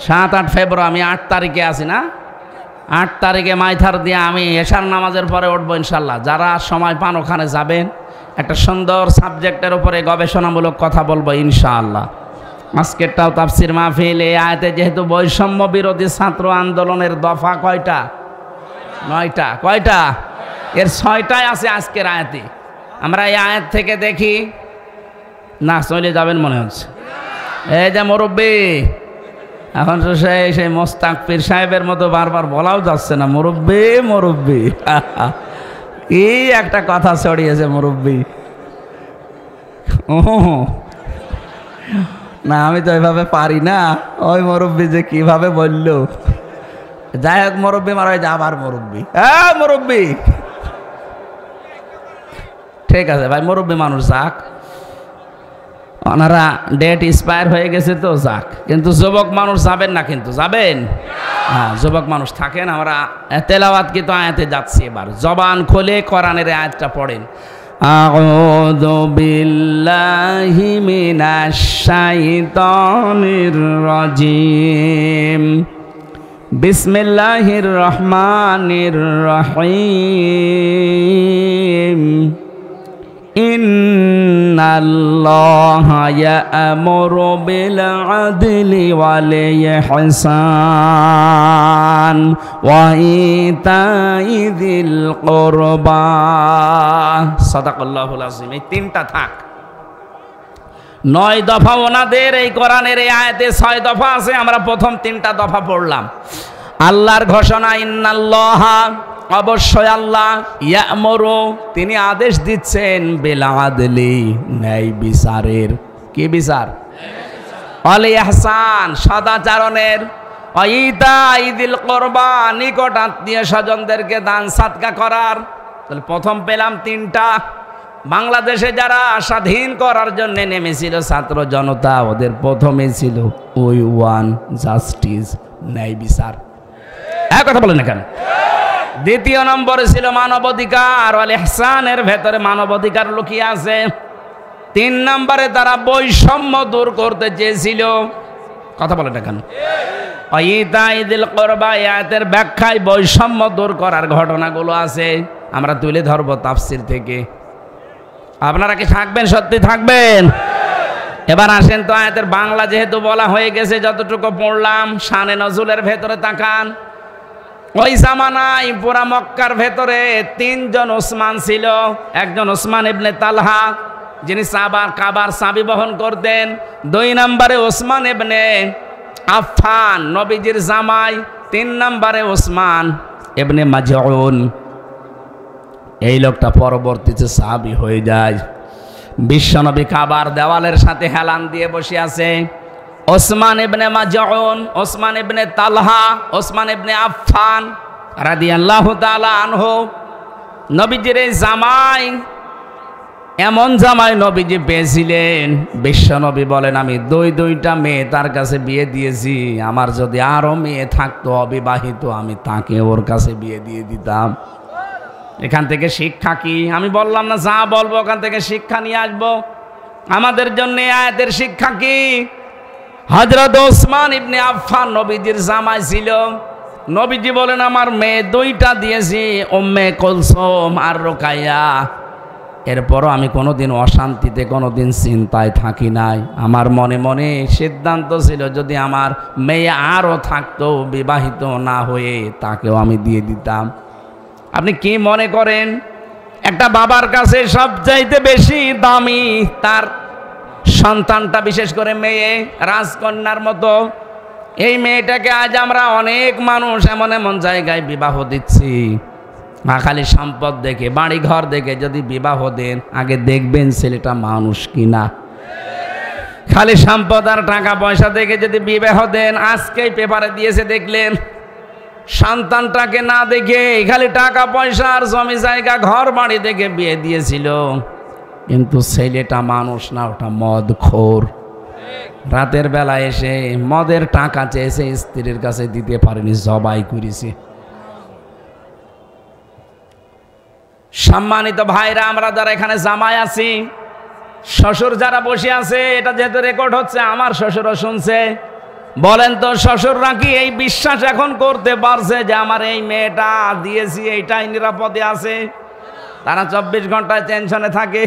7-8 ফেব্রুয়ারি, আমি 8 তারিখে আছি না? 8 তারিখে মাইথার দিয়া আমি এশার নামাজের পরে উঠবো ইনশাল্লাহ। যারা সময় পান ওখানে যাবেন, একটা সুন্দর সাবজেক্টের উপরে গবেষণামূলক কথা বলবো ইনশাআল্লাহ। আজকেরটাও তাফসির মাহফিল। এই আয়াতে যেহেতু বৈষম্য বিরোধী ছাত্র আন্দোলনের দফা কয়টা? 9টা। কয়টা? এর 6টাই আছে আজকের আয়াতে। আমরা এই আয়াত থেকে দেখি না, চলে যাবেন মনে হচ্ছে। এই যে মুরব্বী, এখন তো সেই মোস্তাক পীর সাহেবের মতো বারবার বলাও যাচ্ছে না, মুরব্বী মুরব্বী। কি একটা কথা ছড়িয়েছে মুরব্বী। ও না, আমি তো ওইভাবে পারি না। ওই মুরব্বী যে কিভাবে বলল, যাই হোক মুরব্বী মারা যায়, আবার মুরব্বী। হ্যাঁ মুরব্বী, ঠিক আছে ভাই, মুরব্বী মানুষ যাক, ওনারা ডেট এক্সপায়ার হয়ে গেছে তো যাক, কিন্তু যুবক মানুষ যাবেন না, কিন্তু যাবেন? হ্যাঁ যুবক মানুষ থাকেন। আমরা তেলাওয়াত কিন্তু আয়াতে যাচ্ছি এবার। জবান খুলে কোরআনের আয়াতটা পড়েন। আউযু বিল্লাহি মিনাশ শাইতানির রাজিম। বিসমিল্লাহির রহমানির রহিম। ইন্নাল্লাহা ইয়া'মুরু বিল আদলি ওয়াল ইহসান ওয়া ইতাই যিল কুরবা। সাদাকাল্লাহুল আযীম। এই 3টা থাক। 9 দফা ওনাদের এই কোরআনের এই আয়াতে 6 দফা আছে। আমরা প্রথম 3টা দফা পড়লাম। আল্লাহর ঘোষণা, ইন্নাল্লাহা, অবশ্যই আল্লাহ, ইয়া'মুরু, তিনি আদেশ দিচ্ছেন, বিল আদলি, ন্যায় বিচারের। কি বিচার? ওয়াল ইহসান, সদাচরণের। ওয়া ইতাই যিল কুরবা, নিকট আত্মীয় স্বজনদেরকে দান সাদকা করার। তাহলে প্রথম পেলাম 3টা। বাংলাদেশে যারা স্বাধীন করার জন্য নেমেছিল ছাত্র জনতা, ওদের প্রথমে ছিল ওই ওয়ান, জাস্টিস, ন্যায় বিচার। এক কথা বলেন না কেন? দ্বিতীয় নম্বরে ছিল মানবাধিকার, ওয়াল ইহসানের ভেতরে মানবাধিকার লুকিয়ে আছে। 3 নম্বরে তারা বৈষম্য দূর করতে চেয়েছিল। কথা বলেন না কেন? ইতাই যিল কুরবা, আয়াতের ব্যাখ্যায় বৈষম্য দূর করার ঘটনাগুলো আছে, আমরা তুলে ধরব তাফসির থেকে। আপনারা কি থাকবেন? সত্যি থাকবেন? এবার আসেন তো আয়াতের বাংলা যেহেতু বলা হয়ে গেছে, যতটুকু পড়লাম, শানে নজুলের ভেতরে তাকান। ওই জামানায় পুরা মক্কার ভেতরে 3 জন ওসমান ছিল। একজন ওসমান ইবনে তালহা, যিনি কাবার চাবি বহন করতেন। 2 নম্বরে ওসমান ইবনে আফফান, নবীজির জামাই। 3 নম্বরে ওসমান ইবনে মাজউন। এই লোকটা পরবর্তীতে সাহাবী হয়ে যায়। বিশ্বনবী কাবার দেওয়ালের সাথে হেলান দিয়ে বসে আছে। ওসমান ইবনে মাজউন, ওসমান ইবনে তালহা, ওসমান ইবনে আফফান রাদিয়াল্লাহু তাআলা আনহু, নবীজির এই জামাই। এমন জামাই নবীজি পেয়েছিলেন, বিশ্ব নবী বলেন আমি দুইটা মেয়ে তার কাছে বিয়ে দিয়েছি, আমার যদি আরো মেয়ে থাকতো অবিবাহিত আমি তাকে ওর কাছে বিয়ে দিয়ে দিতাম। এখান থেকে শিক্ষা কি? আমি বললাম না যা বলবো ওখান থেকে শিক্ষা নিয়ে আসবো। আমাদের জন্য আয়াতের শিক্ষা কি? হযরত ওসমান ইবনে আফফান নবীজির জামাই ছিল। নবীজি বলেন আমার মেয়ে দুইটা দিয়েছি, উম্মে কুলসুম আর রুকাইয়া। এরপরও আমি কোনোদিন অশান্তিতে কোনোদিন চিন্তায় থাকি নাই। আমার মনে মনে সিদ্ধান্ত ছিল যদি আমার মেয়ে আরও থাকতো বিবাহিত না হয়ে তাকেও আমি দিয়ে দিতাম। আপনি কি মনে করেন একটা বাবার কাছে সবচাইতে বেশি দামি তার সন্তানটা, বিশেষ করে মেয়ে, রাজকন্যার মতো। এই মেয়েটাকে আজ আমরা অনেক মানুষ এমন এমন জায়গায় বিবাহ দিচ্ছি, খালি সম্পদ দেখে বাড়ি ঘর দেখে যদি বিবাহ দেন আগে দেখবেন ছেলেটা মানুষ কিনা। খালি সম্পদ আর টাকা পয়সা দেখে যদি বিবাহ দেন, আজকেই পেপারে দিয়েছে দেখলেন, সন্তানটাকে না দেখে খালি টাকা পয়সা আর জমি জায়গা ঘর বাড়ি দেখে বিয়ে দিয়েছিল, কিন্তু ছেলেটা মানুষ না, ওটা মদখোর। রাতের বেলা এসে মদের টাকা চেয়েছে, স্ত্রীর কাছে দিতে পারেনি, জবাই করেছে। সম্মানিত ভাইরা, আমরা যারা এখানে জামাই আছি, শ্বশুর যারা বসে আছে, এটা যেহেতু রেকর্ড হচ্ছে আমার শ্বশুরও শুনছে, বলেন তো শ্বশুররা কি এই বিশ্বাস এখন করতে পারছে যে আমার এই মেয়েটা দিয়েছি এইটাই নিরাপদে আছে? তারা 24 ঘন্টায় টেনশনে থাকে।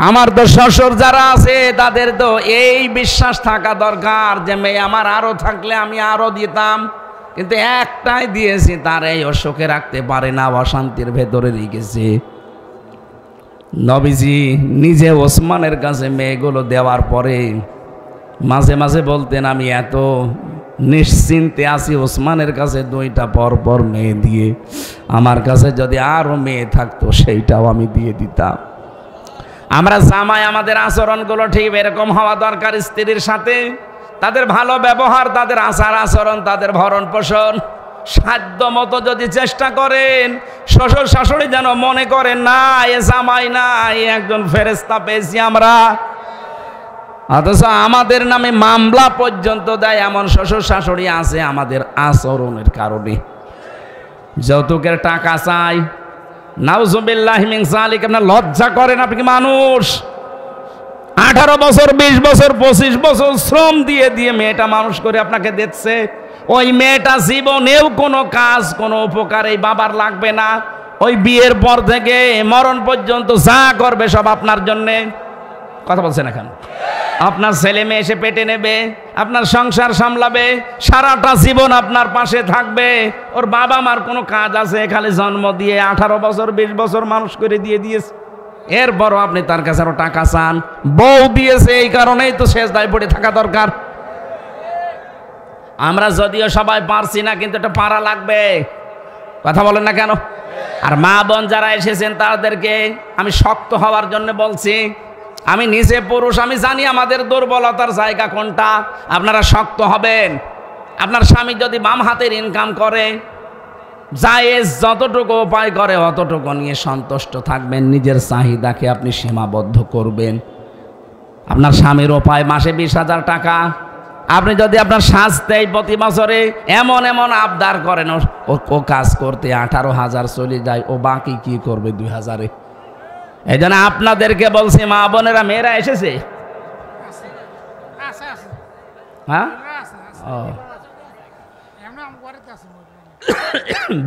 আমার তো শ্বশুর যারা আছে তাদের তো এই বিশ্বাস থাকা দরকার যে মেয়ে আমার আরো থাকলে আমি আরো দিতাম, কিন্তু একটাই দিয়েছি, তার এই অসুখে রাখতে পারে না, অশান্তির ভেতরে রেখেছে। নবীজি নিজে ওসমানের কাছে মেয়েগুলো দেওয়ার পরে মাঝে মাঝে বলতেন আমি এত নিশ্চিন্তে আছি ওসমানের কাছে দুইটা পর মেয়ে দিয়ে, আমার কাছে যদি আরো মেয়ে থাকতো সেইটাও আমি দিয়ে দিতাম। আমরা জামাই আমাদের আচরণগুলো ঠিক এরকম হওয়া দরকার স্ত্রীর সাথে। তাদের ভালো ব্যবহার, তাদের আচার আচরণ, তাদের ভরণ পোষণ সাধ্য মতো যদি চেষ্টা করেন, শ্বশুর শাশুড়ি যেন মনে করেন না এ জামাই না, এ একজন ফেরেশতা পেয়েছি আমরা। অথচ আমাদের নামে মামলা পর্যন্ত দেয় এমন শ্বশুর শাশুড়ি আছে আমাদের আচরণের কারণে। যৌতুকের টাকা চাই, নাউজুবিল্লাহি মিন যালিক। আপনার লজ্জা করেন? আপনি কি মানুষ? 18 বছর 20 বছর 25 বছর শ্রম দিয়ে দিয়ে মেয়েটা মানুষ করে আপনাকে দিচ্ছে। ওই মেয়েটা জীবনেও কোনো কাজ, কোনো উপকার এই বাবার লাগবে না। ওই বিয়ের পর থেকে মরণ পর্যন্ত যা করবে সব আপনার জন্যে। কথা বলছেন এখন? আপনার ছেলে মেয়ে এসে পেটে নেবে, আপনার সংসার সামলাবে, সারাটা জীবন আপনার পাশে থাকবে। ওর বাবা মার কোনো কাজ আছে? খালি জন্ম দিয়ে 18 বছর 20 বছর মানুষ করে দিয়ে দিয়েছে, এরপরও আপনি তার কাছে আরো টাকা চান। বউ দিয়েছে, এই কারণেই তো সেজদায় পড়ে থাকা দরকার। আমরা যদিও সবাই পারছি না, কিন্তু এটা পারা লাগবে। কথা বলেন না কেন? আর মা বোন যারা এসেছেন তাদেরকে আমি শক্ত হওয়ার জন্য বলছি। আমি নিজে পুরুষ, আমি জানি আমাদের দুর্বলতার জায়গা কোনটা। আপনারা শক্ত হবেন। আপনার স্বামী যদি বাম হাতের ইনকাম করে, জায়েজ যতটুকু উপায় করে অতটুকু নিয়ে সন্তুষ্ট থাকবেন। নিজের চাহিদাকে আপনি সীমাবদ্ধ করবেন। আপনার স্বামীর উপায় মাসে 20,000 টাকা, আপনি যদি আপনার সাজতেই প্রতি বছরে এমন এমন আবদার করেন, ও কাজ করতে 18,000 চলে যায়, ও বাকি কি করবে 2,000-এ? এই জন্য আপনাদেরকে বলছি, মা বোনেরা, মেয়েরা এসেছে? হ্যাঁ,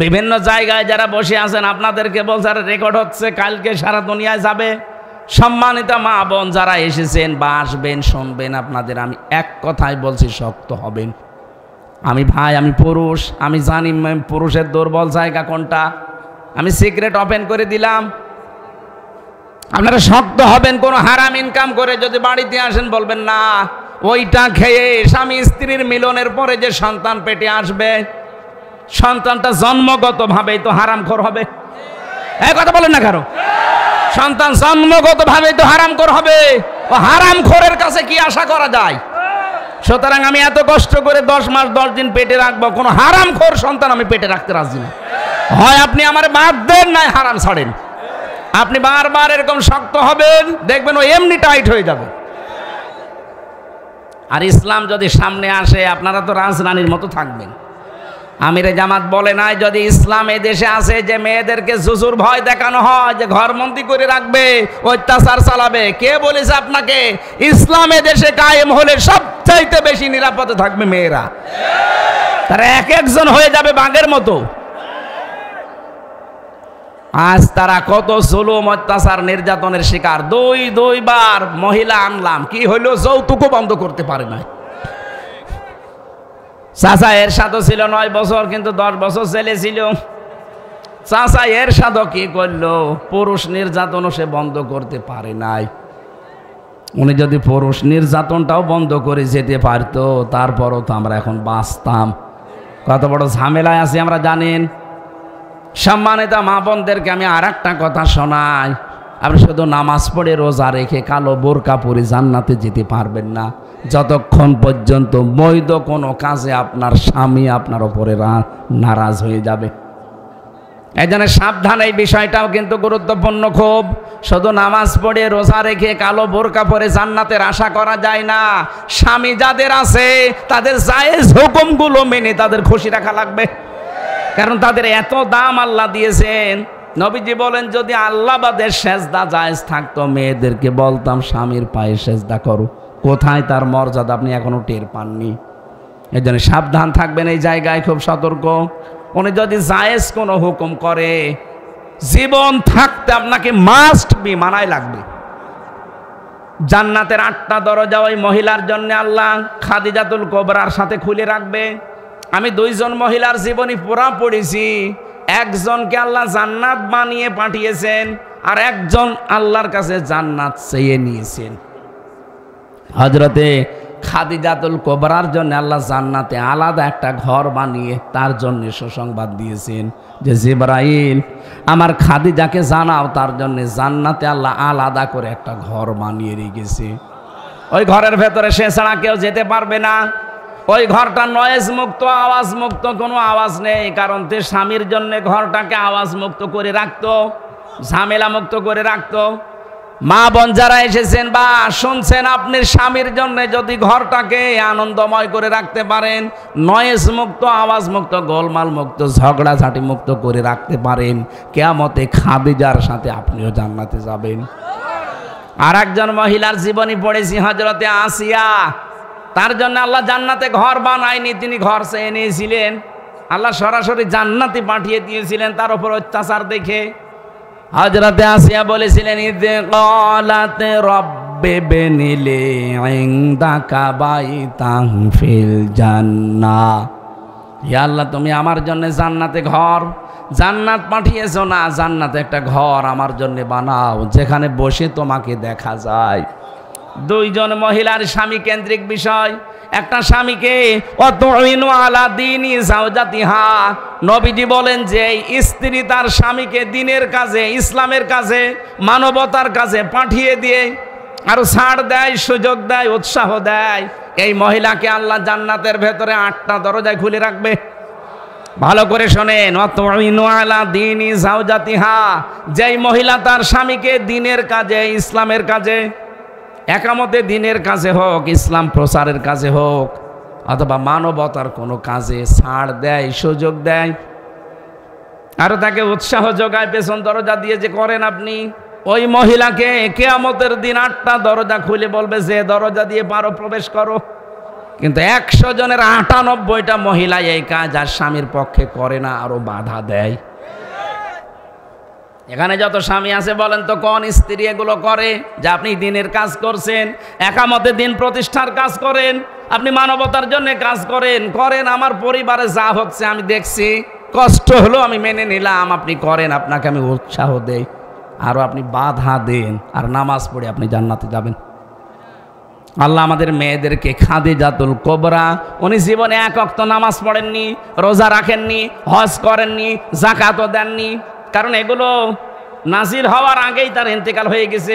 বিভিন্ন জায়গায় যারা বসে আছেন আপনাদেরকে বলছে, রেকর্ড হচ্ছে, কালকে সারা দুনিয়ায় যাবে। সম্মানিত মা বোন যারা এসেছেন বা আসবেন, শুনবেন, আপনাদের আমি এক কথাই বলছি, শক্ত হবেন। আমি ভাই, আমি পুরুষ, আমি জানি পুরুষের দুর্বল জায়গা কোনটা। আমি সিক্রেট ওপেন করে দিলাম। আপনারা শক্ত হবেন। কোনো হারাম ইনকাম করে যদি বাড়িতে আসেন, বলবেন না ওইটা খেয়ে স্বামী স্ত্রীর মিলনের পরে যে সন্তান পেটে আসবে, সন্তানটা জন্মগতভাবেই তো হারামখোর হবে। এই কথা বলেন না কারো? সন্তান জন্মগতভাবেই তো হারামখোর হবে। ও হারামখোরের কাছে কি আশা করা যায়? সুতরাং আমি এত কষ্ট করে 10 মাস 10 দিন পেটে রাখবো, কোনো হারামখোর সন্তান আমি পেটে রাখতে রাজি না। হয় আপনি আমার বাদ দেন, নয় হারাম ছাড়েন। আপনি বারবার এরকম শক্ত হবেন, দেখবেন ও এমনি টাইট হয়ে যাবে। আর ইসলাম যদি সামনে আসে, আপনারা তো রাজরানীর মতো থাকবেন। আমিরে জামাত বলে নাই যদি ইসলাম এই দেশে আসে যে মেয়েদেরকে জুজুর ভয় দেখানো হয়, যে ঘরবন্দি করে রাখবে, অত্যাচার চালাবে, কে বলেছে আপনাকে? ইসলাম এই দেশে কায়েম হলে সবচাইতে বেশি নিরাপদে থাকবে মেয়েরা। তারা এক একজন হয়ে যাবে বাঘের মতো। আজ তারা কত জুলুম, অত্যাচার, নির্যাতনের শিকার। দুইবার মহিলা আনলাম, কি হইলো? যৌতুকও বন্ধ করতে পারে না। চাচা এরশাদও ছিল 9 বছর, কিন্তু 10 বছর ছেলে ছিল। চাচা এরশাদও কি করলো? পুরুষ নির্যাতনও সে বন্ধ করতে পারে নাই। উনি যদি পুরুষ নির্যাতনটাও বন্ধ করে যেতে পারতো, তারপরও তো আমরা এখন বাঁচতাম। কত বড় ঝামেলায় আছি আমরা জানেন। সম্মানিত মা বোনদেরকে আমি আর একটা কথা শোনাই, আপনি শুধু নামাজ পড়ে রোজা রেখে কালো বোরকা পরে জান্নাতে যেতে পারবেন না যতক্ষণ পর্যন্ত বৈধ কোনো কাজে আপনার স্বামী আপনার উপরে নারাজ হয়ে যাবে। এই জন্য সাবধান, এই বিষয়টাও কিন্তু গুরুত্বপূর্ণ খুব। শুধু নামাজ পড়ে রোজা রেখে কালো বোরকা পরে জান্নাতের আশা করা যায় না। স্বামী যাদের আছে তাদের জায়েজ হুকুমগুলো মেনে তাদের খুশি রাখা লাগবে, কারণ তাদের এত দাম আল্লাহ দিয়েছেন। নবীজি বলেন যদি আল্লাহ বাদের সেজদা জায়েজ থাকতো, মেয়েদেরকে বলতাম স্বামীর পায়ে সেজদা করো। কোথায় তার মর্যাদা আপনি এখনো টের পাননি। এই জন্য সাবধান থাকবেন এই জায়গায়, খুব সতর্ক। উনি যদি জায়েজ কোনো হুকুম করে, জীবন থাকতে আপনাকে মাস্ট বি মানাই লাগবে। জান্নাতের 8টা দরজা ওই মহিলার জন্য আল্লাহ খাদিজাতুল কুবরার সাথে খুলে রাখবে। আমি 2 জন মহিলার জীবনী পুরা পড়েছি। একজনকে আল্লাহ জান্নাত বানিয়ে পাঠিয়েছেন, আর একজন আল্লাহর কাছে জান্নাত চেয়ে নিয়েছেন। হযরতে খাদিজাতুল কুবরার জন্য আল্লাহ জান্নাতে আলাদা একটা ঘর বানিয়ে তার জন্য সুসংবাদ দিয়েছেন যে জিবরাইল আমার খাদিজাকে জানাও তার জন্য জান্নাতে আল্লাহ আলাদা করে একটা ঘর বানিয়ে রেখেছে। ওই ঘরের ভেতরে সে ছাড়া কেউ যেতে পারবে না। ওই ঘরটা নয়েজ মুক্ত, আওয়াজ মুক্ত, কোনো আওয়াজ নেই, কারণ তে স্বামীর জন্য ঘরটাকে আওয়াজ মুক্ত করে রাখতো, ঝামেলা মুক্ত করে রাখতো। মা বোন যারা এসেছেন বা শুনছেন, আপনি স্বামীর জন্য যদি ঘরটাকে আনন্দময় করে রাখতে পারেন, নয়েজ মুক্ত, আওয়াজ মুক্ত, গোলমাল মুক্ত, ঝগড়াঝাটি মুক্ত করে রাখতে পারেন, কিয়ামতে খাদিজার সাথে আপনিও জান্নাতে যাবেন। আর একজন মহিলার জীবনী পড়েছি, হযরতে আসিয়া। তার জন্য আল্লাহ জান্নাতে ঘর বানায়নি, তিনি ঘর চেয়ে নিয়েছিলেন। আল্লাহ সরাসরি জান্নাতে পাঠিয়ে দিয়েছিলেন তার উপর অত্যাচার দেখে। হযরতে আসিয়া বলেছিলেন ইদে ক্বালাত রব্বি বিনিলি ইনদাকা বাইতান ফিল জান্নাহ। হে আল্লাহ, তুমি আমার জন্য জান্নাতে ঘর, জান্নাত পাঠিয়েছো না, জান্নাতে একটা ঘর আমার জন্য বানাও যেখানে বসে তোমাকে দেখা যায়। 2 জন মহিলার স্বামী কেন্দ্রিক বিষয়। একটা স্বামীকে অতুইনু আলা দীনি যাওজাতিহা, নবীজি বলেন যে স্ত্রী তার স্বামীকে দ্বীনের কাজে, ইসলামের কাজে, মানবতার কাজে পাঠিয়ে দিয়ে আরো ছাড় দেয়, সুযোগ দেয়, উৎসাহ দেয়, এই মহিলাকে আল্লাহ জান্নাতের ভেতরে 8টা দরজায় খুলে রাখবে। ভালো করে শোনেন, অতুইনু আলা দীনি যাওজাতিহা, যেই মহিলা তার স্বামীকে দ্বীনের কাজে, ইসলামের কাজে, একামতে দিনের কাজে হোক, ইসলাম প্রচারের কাজে হোক, অথবা মানবতার কোনো কাজে ছাড় দেয়, সুযোগ দেয়, আর তাকে উৎসাহ যোগায় পেছন দরজা দিয়ে যে করেন আপনি, ওই মহিলাকে কিয়ামতের দিন 8টা দরজা খুলে বলবে যে দরজা দিয়ে পারো প্রবেশ করো। কিন্তু 100 জনের 98টা মহিলা এই কাজ আর স্বামীর পক্ষে করে না, আরো বাধা দেয়। এখানে যত স্বামী আছে বলেন তো কোন স্ত্রী এগুলো করে? যে আপনি দিনের কাজ করছেন, একামতে দিন প্রতিষ্ঠার কাজ করেন, আপনি মানবতার জন্য কাজ করেন, আমার পরিবারে যা হচ্ছে আমি দেখছি, কষ্ট হলো আমি মেনে নিলাম, আপনি করেন, আপনাকে আমি উৎসাহ দেই, আরও আপনি বাধা দেন, আর নামাজ পড়ে আপনি জান্নাতে যাবেন। আল্লাহ আমাদের মেয়েদেরকে খাদিজাতুল কুবরা, উনি জীবনে 1 ওয়াক্ত নামাজ পড়েননি, রোজা রাখেননি, হজ করেননি, যাকাতও দেননি, কারণ এগুলো নাজিল হওয়ার আগেই তার ইন্তেকাল হয়ে গেছে।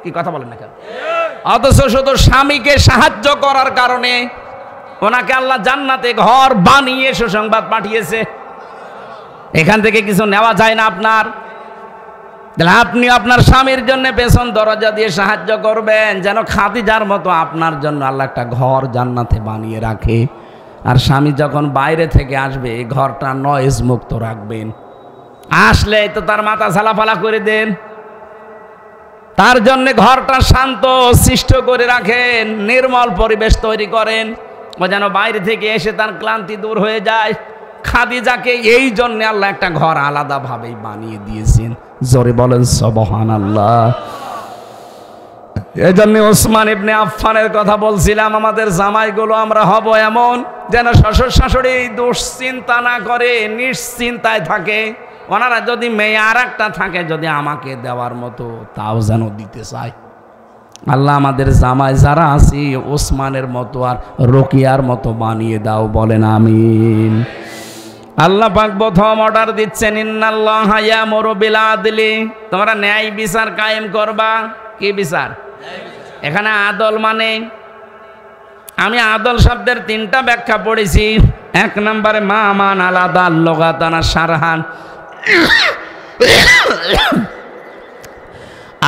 কি কথা বলেন না কেন? অথচ শুধু স্বামীকে সাহায্য করার কারণে ওনাকে আল্লাহ জান্নাতে ঘর বানিয়ে সুসংবাদ পাঠিয়েছে। এখান থেকে কিছু নেওয়া যায় না আপনার? তাহলে আপনি আপনার স্বামীর জন্য পেছন দরজা দিয়ে সাহায্য করবেন, যেন খাদিজার মতো আপনার জন্য আল্লাহ একটা ঘর জান্নাতে বানিয়ে রাখে। আর স্বামী যখন বাইরে থেকে আসবে এই ঘরটা নয়েজ মুক্ত রাখবেন। আসলে তো তার মাথা ঝালাফালা করে দেন, তার জন্য ঘরটা শান্ত সৃষ্ট করে রাখেন, নির্মল পরিবেশ তৈরি করেন, ও যেন বাইরে থেকে এসে তার ক্লান্তি দূর হয়ে যায়। খাদিজাকে এই জন্য আল্লাহ একটা ঘর আলাদাভাবেই বানিয়ে দিয়েছেন। জোরে বলেন সুবহানাল্লাহ। এই জন্য ওসমান ইবনে আফফানের কথা বলছিলাম, আমাদের জামাইগুলো আমরা হব এমন যেন শ্বশুর শাশুড়ি দুশ্চিন্তা না করে, নিশ্চিন্তায় থাকে। ওনারা যদি মেয়ে আর একটা থাকে যদি আমাকে দেওয়ার মতো, তাও যেন দিতে চায়। আল্লাহ আমাদের জামাই যারা আছি ওসমানের মতো আর রোকিয়ার মতো বানিয়ে দাও, বলেন আমিন। আল্লাহ পাক প্রথম অর্ডার দিচ্ছেন, ইন্নাল্লাহা ইয়ামুরু বিল আদলি, তোমরা ন্যায় বিচার কায়েম করবা। কি বিচার? এখানে আদল মানে, আমি আদল শব্দের তিনটা ব্যাখ্যা পড়েছি। এক নম্বরে মা মান আলাদা লগাতানা সারহান,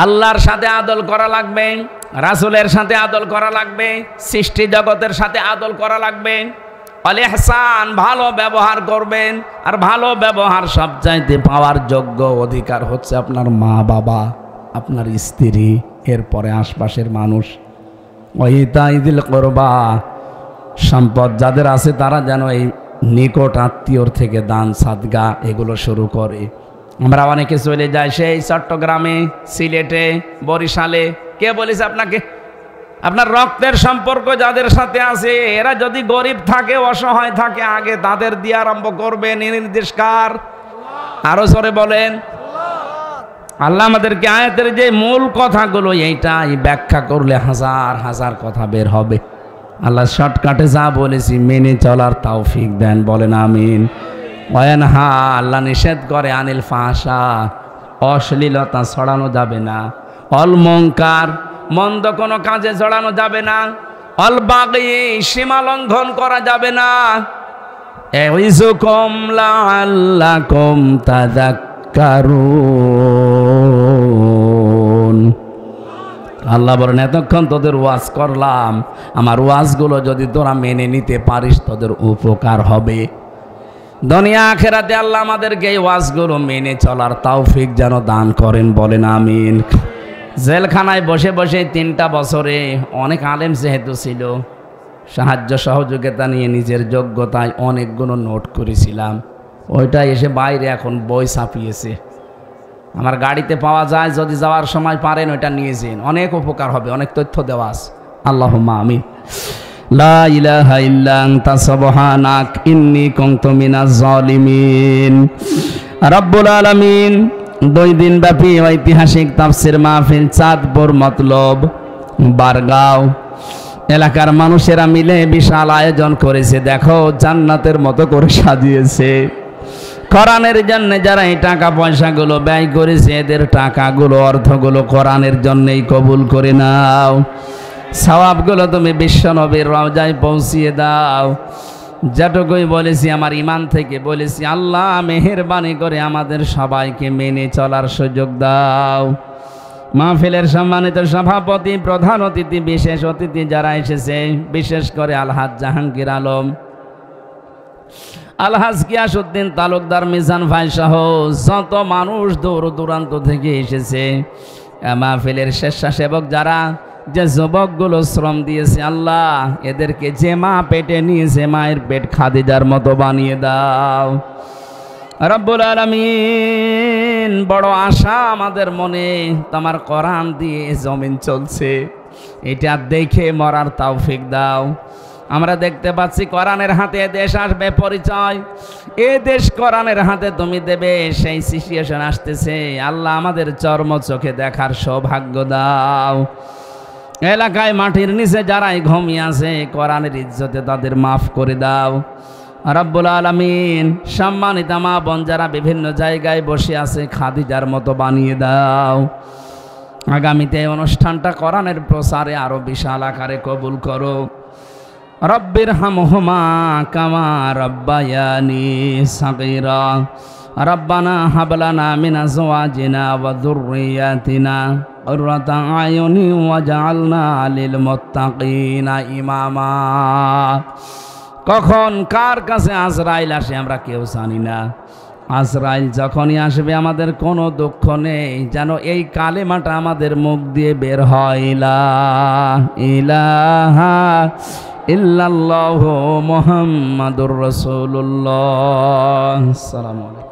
আল্লাহর সাথে আদল করা লাগবে, রাসূলের সাথে আদল করা লাগবে, সৃষ্টি জগতের সাথে আদল করা লাগবে। আল ইহসান, ভালো ব্যবহার করবেন। আর ভালো ব্যবহার সবচাইতে পাওয়ার যোগ্য অধিকার হচ্ছে আপনার মা বাবা, আপনার স্ত্রী, এরপরে আশপাশের মানুষ। ওয়াইতাইদিল কুরবা, সম্পদ যাদের আছে তারা যেন এই নিকট আত্মীয়র থেকে দান সাদগা এগুলো শুরু করে। আমরা অনেকে চলে যাই সেই চট্টগ্রামে, সিলেটে, বরিশালে। কে বলেছে আপনাকে? আপনার রক্তের সম্পর্ক যাদের সাথে আছে এরা যদি গরিব থাকে, অসহায় থাকে, আগে তাদের দিয়ে আরম্ভ করবেন। নির্দেশকার আরো জোরে বলেন। আল্লাহ আমাদেরকে আয়াতের যে মূল কথাগুলো এইটাই ব্যাখ্যা করলে হাজার হাজার কথা বের হবে। আল্লাহ শর্টকাটে যা বলেছি মেনে চলার তৌফিক দেন, বলেন আমিন। ওয়ানহা, আল্লাহ নিষেধ করে আনিল ফাহশা, অশ্লীলতা ছড়ানো যাবে না। অল মুনকার, মন্দ কোনো কাজে জড়ানো যাবে না। অল বাগি, সীমা লঙ্ঘন করা যাবে না। ইয়াইযুকুম লাআল্লাকুম তাযাক্কারুন, আল্লাহ বলেন এতক্ষণ তোদের ওয়াজ করলাম, আমার ওয়াজগুলো যদি তোরা মেনে নিতে পারিস তোদের উপকার হবে। দুনিয়া আখিরাতে আল্লাহ আমাদেরকে এই ওয়াজগুলো মেনে চলার তৌফিক যেন দান করেন, বলেন আমিন। জেলখানায় বসে বসে 3টা বছরে অনেক আলেম যেহেতু ছিল, সাহায্য সহযোগিতা নিয়ে নিজের যোগ্যতায় অনেকগুলো নোট করেছিলাম। ওইটা এসে বাইরে এখন বই ছাপিয়েছে। আমার গাড়িতে পাওয়া যায়, যদি যাওয়ার সময় পারেন ওইটা নিয়ে যান, অনেক উপকার হবে, অনেক তথ্য দেওয়া আছে। আল্লাহুম্মা আমিন। লা ইলাহা ইল্লা আনতা সুবহানাক ইন্নী কুনতু মিনাজ জালিমিন। রব্বুল আলামিন 2 দিন ব্যাপী ঐতিহাসিক তাফসীর মাহফিল চাঁদপুর মতলব বারগাঁও এলাকার মানুষেরা মিলে বিশাল আয়োজন করেছে। দেখো জান্নাতের মতো করে সাজিয়েছে। কোরআনের জন্য যারা এই টাকা পয়সাগুলো ব্যয় করেছে এদের টাকাগুলো, অর্থগুলো কোরআনের জন্যই কবুল করে নাও। সওয়াবগুলো তুমি বিশ্বনবীর রওজায় পৌঁছিয়ে দাও। যেটুকুই বলেছি আমার ইমান থেকে বলেছি, আল্লাহ মেহেরবানি করে আমাদের সবাইকে মেনে চলার সুযোগ দাও। মাহফিলের সম্মানিত সভাপতি, প্রধান অতিথি, বিশেষ অতিথি যারা এসেছে, বিশেষ করে আলহাজ জাহাঙ্গীর আলম, আলহাজ গিয়াসউদ্দিন তালুকদার, মিজান ভাই সহ যত মানুষ দূর দূরান্ত থেকে এসেছে, মাহফিলের স্বেচ্ছাসেবক যারা, যে যুবকগুলো শ্রম দিয়েছে, আল্লাহ এদেরকে যে মা পেটে নিয়েছে মায়ের পেট খাদিজার মতো বানিয়ে দাও। রব্বুল আলামিন, বড় আশা আমাদের মনে, তোমার কোরআন দিয়ে জমিন চলছে, এটা দেখে মরার তৌফিক দাও। আমরা দেখতে পাচ্ছি কোরআনের হাতে দেশ আসবে পরিচয়, এ দেশ কোরআনের হাতে তুমি দেবে, সেই সিচুয়েশন আসতেছে। আল্লাহ আমাদের চর্ম চোখে দেখার সৌভাগ্য দাও। এলাকায় মাটির নিচে যারাই ঘুমিয়ে আছে কোরআনের ইজ্জতে তাদের মাফ করে দাও। রব্বুল আলামিন, সম্মানিতা মা বোন যারা বিভিন্ন জায়গায় বসে আছে খাদিজার মতো বানিয়ে দাও। আগামীতে এই অনুষ্ঠানটা কোরআনের প্রসারে আরো বিশাল আকারে কবুল করো। রব্বির হামহুমা কামা রব্বায়ানি সাগীরা রব্বানা হাব লানা মিন আজওয়াজিনা ওয়া যুররিয়াতিনা কুররাতা আয়ুনি ওয়াজআলনা লিল মুত্তাকিনা ইমামা। কখন কার কাছে আজরাইল আসে আমরা কেউ জানি না। আজরাইল যখনই আসবে আমাদের কোনো দুঃখ নেই, যেন এই কালেমাটা আমাদের মুখ দিয়ে বের হয়, লা ইলাহা ইল্লাল্লাহু মুহাম্মাদুর রাসূলুল্লাহ। আসসালামু আলাইকুম।